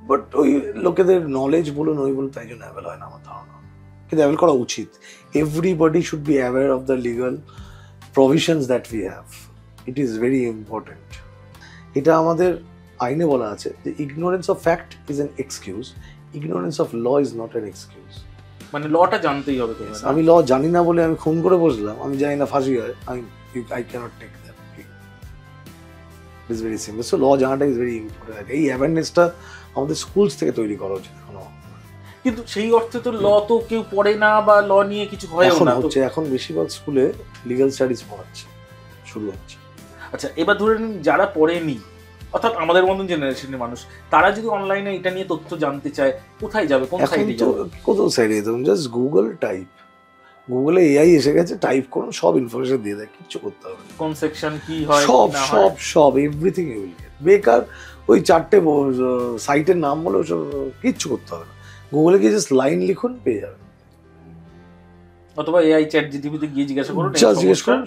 বাট ওই লোকেদের নলেজ বলুন, ওই বলুন, তাই জন্য অ্যাভেল হয় না আমার ধারণা। কিন্তু অ্যাভেল করা উচিত। Everybody should be aware of the legal provisions that we have. It is very important. এটা আমাদের আইনে বলা আছে যে ignorance of fact is an excuse, ignorance of law is not an excuse. মানে লটা জানতেই হবে। আমি ল জানি না বলে আমি খুন করে বসলাম, আমি জানি না ফাঁসি হয়, I can't take that. It is very simple. So law জানাটা ইজ ভেরি ইম্পর্টেন্ট। এই অ্যাওয়ারনেসটা আমাদের স্কুলস থেকে তৈরি করা উচিত এখনো। কিন্তু সেই অর্থে তো ল তো কেউ পড়ে না, বা ল নিয়ে কিছু হয় না হচ্ছে। এখন বেশিরভাগ স্কুলে লিগ্যাল স্টাডিজ পড়াচ্ছে, শুরু হচ্ছে। আচ্ছা, এবার ধরে নিন যারা পড়েনি, অর্থাৎ আমাদের মতন জেনারেশনের মানুষ, তারা যদি অনলাইনে এটা নিয়ে তথ্য জানতে চায়, কোথায় যাবে, কোন সাইটে যাবে? কোথাও সাইটে যেতে হবে, জাস্ট গুগল টাইপ, গুগলে এআই এসে গেছে, টাইপ করুন, সব ইনফরমেশন দিয়ে দেয়, কিচ্ছু করতে হবে না। কোন সেকশন কি হয়, সব সব সব এভরিথিং ইউ উইল গেট। বেকার ওই 4টে সাইটের নাম বলে ওসব কিচ্ছু করতে হবে না। গুগলে গিয়ে জাস্ট লাইন লিখুন, পেয়ে যাবেন। অথবা এআই চ্যাট জিপিটিতে গিয়ে জিজ্ঞাসা করুন,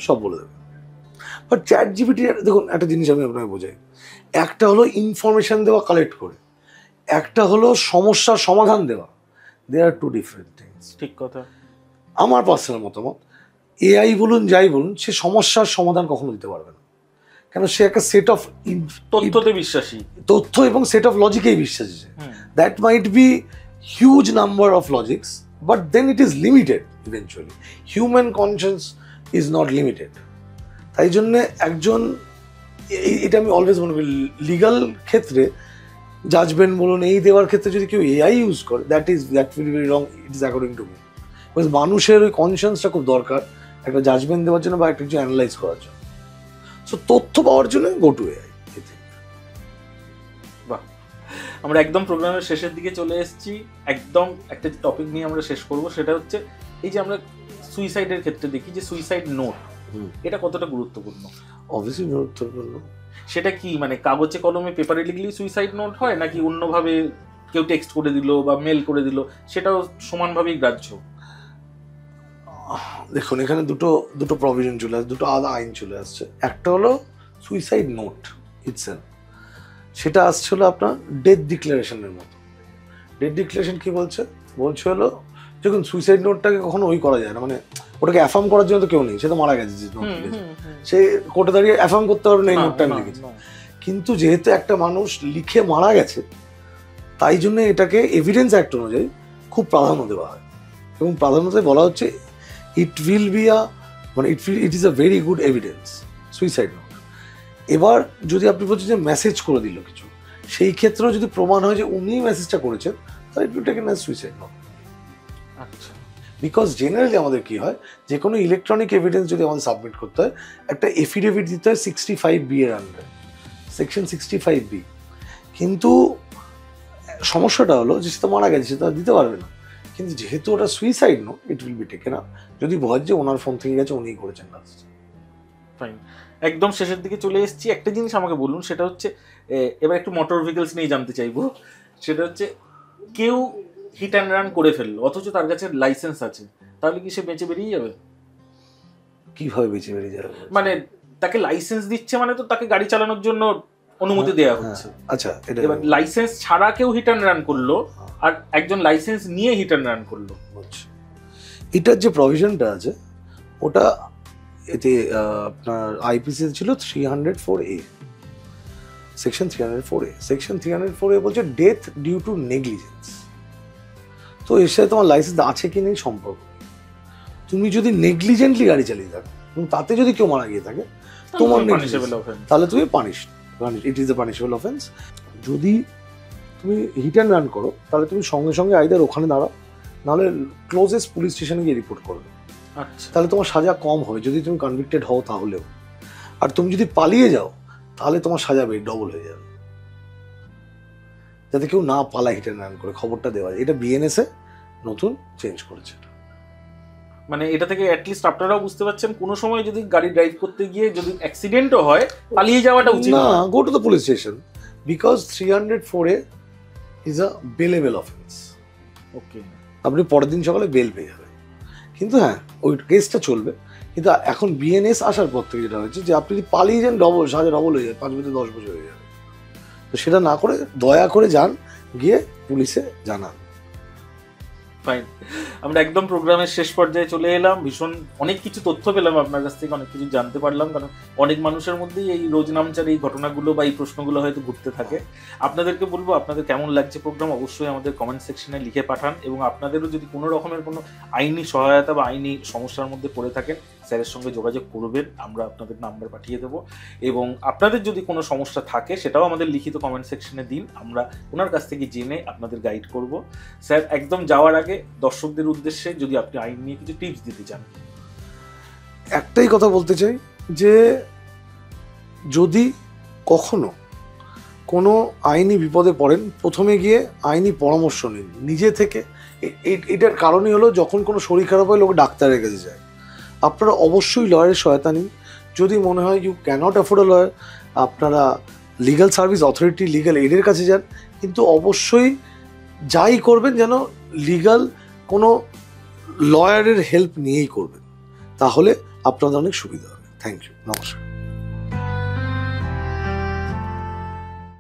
সব বলে দেবে। বাট চ্যাট জিপিটি, দেখুন একটা জিনিস আমি আপনাকে বোঝাই, একটা হলো ইনফরমেশন দেওয়া কালেক্ট করে, একটা হলো সমস্যার সমাধান দেওয়া। দে আর টু ডিফারেন্ট থিংস। ঠিক কথা। আমার পার্সোনাল মতামত, এআই বলুন যাই বলুন, সে সমস্যার সমাধান কখনো দিতে পারবে না। কেন, সে একটা সেট অফ তথ্যতে বিশ্বাসী, তথ্য এবং সেট অফ লজিকেই বিশ্বাসী। That might be huge number of logics, but then it is limited eventually. Human conscious is not limited. তাই জন্যে একজন, এটা আমি অলওয়েজ মনে করি, লিগাল ক্ষেত্রে জাজমেন্ট বলুন, এই দেওয়ার ক্ষেত্রে যদি কেউ এআই ইউজ করে, that will be wrong, it is according to me. Because মানুষের ওই কনসিয়াসটা খুব দরকার একটা জাজমেন্ট দেওয়ার জন্য বা একটা কিছু অ্যানালাইজ করার জন্য। সো তথ্য পাওয়ার জন্য গো টু এআই। বাহ, আমরা একদম প্রোগ্রামের শেষের দিকে চলে এসেছি। একদম একটা টপিক নিয়ে আমরা শেষ করব, সেটা হচ্ছে এই যে আমরা সুইসাইডের ক্ষেত্রে দেখি যে সুইসাইড নোট, এটা কতটা গুরুত্বপূর্ণ? অবভিয়াসলি গুরুত্বপূর্ণ। সেটা কি মানে কাগজে কলমে পেপারে লিখলেই সুইসাইড নোট হয়, নাকি অন্যভাবে কেউ টেক্সট করে দিল বা মেল করে দিল সেটাও সমানভাবেই গ্রাহ্য? দেখুন, এখানে দুটো প্রভিশন চলে আসছে, দুটো আলাদা আইন চলে আসছে। একটা হলো সুইসাইড নোট ইটসেলফ, সেটা আসছে হলো আপনার ডেথ ডিক্লারেশনের মতো। ডেথ ডিক্লারেশন কি বলছে হলো দেখুন সুইসাইড নোটটাকে কখনো ওই করা যায় না, মানে ওটাকে অ্যাফার্ম করার জন্য তো কেউ নেই, সে তো মারা গেছে যে নোট লিখেছে, সে কোর্টে দাঁড়িয়ে অ্যাফার্ম করতে পারবে না এই নোটটা আমি লিখেছি। কিন্তু যেহেতু একটা মানুষ লিখে মারা গেছে, তাই জন্য এটাকে এভিডেন্স অ্যাক্ট অনুযায়ী খুব প্রাধান্য দেওয়া হয়, এবং প্রাধান্যতে বলা হচ্ছে it is a very good evidence suicide note. এবার যদি আপনি বলছেন যে মেসেজ করে দিল কিছু, সেই ক্ষেত্রেও যদি প্রমাণ হয় যে উনি মেসেজটা করেছেন, তাহলে it will taken as suicide note. আচ্ছা, বিকজ জেনারেলি আমাদের কি হয়, যে কোনো ইলেকট্রনিক এভিডেন্স যদি আমাদের সাবমিট করতে হয়, একটা এফিডেভিট দিতে হয় 65B এর আন্ডারে, সেকশন 65B। কিন্তু সমস্যাটা হলো যে সে তো মারা গেছে, সে তো দিতে পারবে না। কিন্তু যেহেতু ওটা suicide note, it will be taken up যদি বলে যে ওনার ফোন থেকে গেছে, উনিই করেছেন না। ফাইন, একদম শেষের দিকে চলে এসেছি। একটা জিনিস আমাকে বলুন, সেটা হচ্ছে এবার একটু মোটর ভেহিকলস নিয়ে জানতে চাইবো। সেটা হচ্ছে কেউ হিট অ্যান্ড রান করে ফেললো অথচ তার কাছে লাইসেন্স আছে, তাহলে কি সে বেঁচে বেরিয়ে যাবে? কিভাবে বেঁচে বেরিয়ে যাবে? মানে তাকে লাইসেন্স দিচ্ছে মানে তো তাকে গাড়ি চালানোর জন্য অনুমতি দেওয়া হচ্ছে। আচ্ছা, এবার লাইসেন্স ছাড়া কেউ হিট অ্যান্ড রান করলো আর একজন লাইসেন্স নিয়ে হিট অ্যান্ড রান করলো, এটার যে প্রভিশনটা আছে ওটা এতে আপনার আইপিসি ছিল 304A, section 304A। Section 304A বলছে ডেথ ডিউ টু নেগলিজেন্স। তো এর সাথে তোমার লাইসেন্স আছে কি নেই সম্পর্ক। তুমি যদি নেগলিজেন্টলি গাড়ি চালিয়ে থাকো এবং তাতে যদি কেউ মারা গিয়ে থাকে, তোমার তাহলে তুমি it is a punishable offence. যদি তুমি হিট অ্যান্ড রান করো, তাহলে তুমি সঙ্গে সঙ্গে আইদার ওখানে দাঁড়াও, নাহলে ক্লোজেস্ট পুলিশ স্টেশনে গিয়ে রিপোর্ট করবে। আচ্ছা, তাহলে তোমার সাজা কম হবে যদি তুমি কনভিক্টেড হও তাহলেও। আর তুমি যদি পালিয়ে যাও, তাহলে তোমার সাজা ডবল হয়ে যাবে। যাতে কেউ না পালায় হিট অ্যান্ড রান করে, খবরটা দেওয়া যায়। এটা বিএনএস এ নতুন চেঞ্জ করেছে। মানে এটা থেকে অ্যাটলিস্ট আপনারাও বুঝতে পারছেন, কোনো সময় যদি গাড়ি ড্রাইভ করতে গিয়ে যদি অ্যাক্সিডেন্টও হয়, পালিয়ে যাওয়াটা উচিত না। Go to the police station, because 304A is a bailable offence. Okay, আপনি পরের দিন সকালে বেল পেয়ে যাবেন। কিন্তু হ্যাঁ, ওই কেসটা চলবে। কিন্তু এখন বিএনএস আসার পর থেকে যেটা হয়েছে যে আপনি যদি পালিয়ে যান, সাজা ডবল হয়ে যায়, 5 বছর 10 বছর হয়ে যাবে। তো সেটা না করে দয়া করে যান, গিয়ে পুলিশে জানান। ফাইন, আমরা একদম প্রোগ্রামের শেষ পর্যায়ে চলে এলাম। ভীষণ অনেক কিছু তথ্য পেলাম আপনার কাছ থেকে, অনেক কিছু জানতে পারলাম, কারণ অনেক মানুষের মধ্যেই এই রোজ নামচার এই ঘটনাগুলো বা এই প্রশ্নগুলো হয়তো ঘুরতে থাকে। আপনাদেরকে বলবো, আপনাদের কেমন লাগছে প্রোগ্রাম অবশ্যই আমাদের কমেন্ট সেকশনে লিখে পাঠান, এবং আপনাদেরও যদি কোনো রকমের কোনো আইনি সহায়তা বা আইনি সমস্যার মধ্যে পড়ে থাকেন, স্যারের সঙ্গে যোগাযোগ করবেন, আমরা আপনাদের নাম্বার পাঠিয়ে দেবো। এবং আপনাদের যদি কোনো সমস্যা থাকে সেটাও আমাদের লিখিত কমেন্ট সেকশনে দিন, আমরা ওনার কাছ থেকে জেনে আপনাদের গাইড করব। স্যার, একদম যাওয়ার আগে দর্শকদের উদ্দেশ্যে যদি আপনি আইন নিয়ে কিছু টিপস দিতে চান। একটাই কথা বলতে চাই যে যদি কখনো কোনো আইনি বিপদে পড়েন, প্রথমে গিয়ে আইনি পরামর্শ নিন নিজে থেকে। এটার কারণই হলো যখন কোনো শরীর খারাপ হয় লোক ডাক্তারের কাছে যায়, আপনারা অবশ্যই লয়ারের সহায়তা নিন। যদি মনে হয় you can't afford a lawyer, আপনারা লিগাল সার্ভিস অথরিটি, লিগাল এডের কাছে যান। কিন্তু অবশ্যই যাই করবেন যেন লিগাল কোনো লয়ারের হেল্প নিয়েই করবেন, তাহলে আপনাদের অনেক সুবিধা হবে। থ্যাংক ইউ, নমস্কার।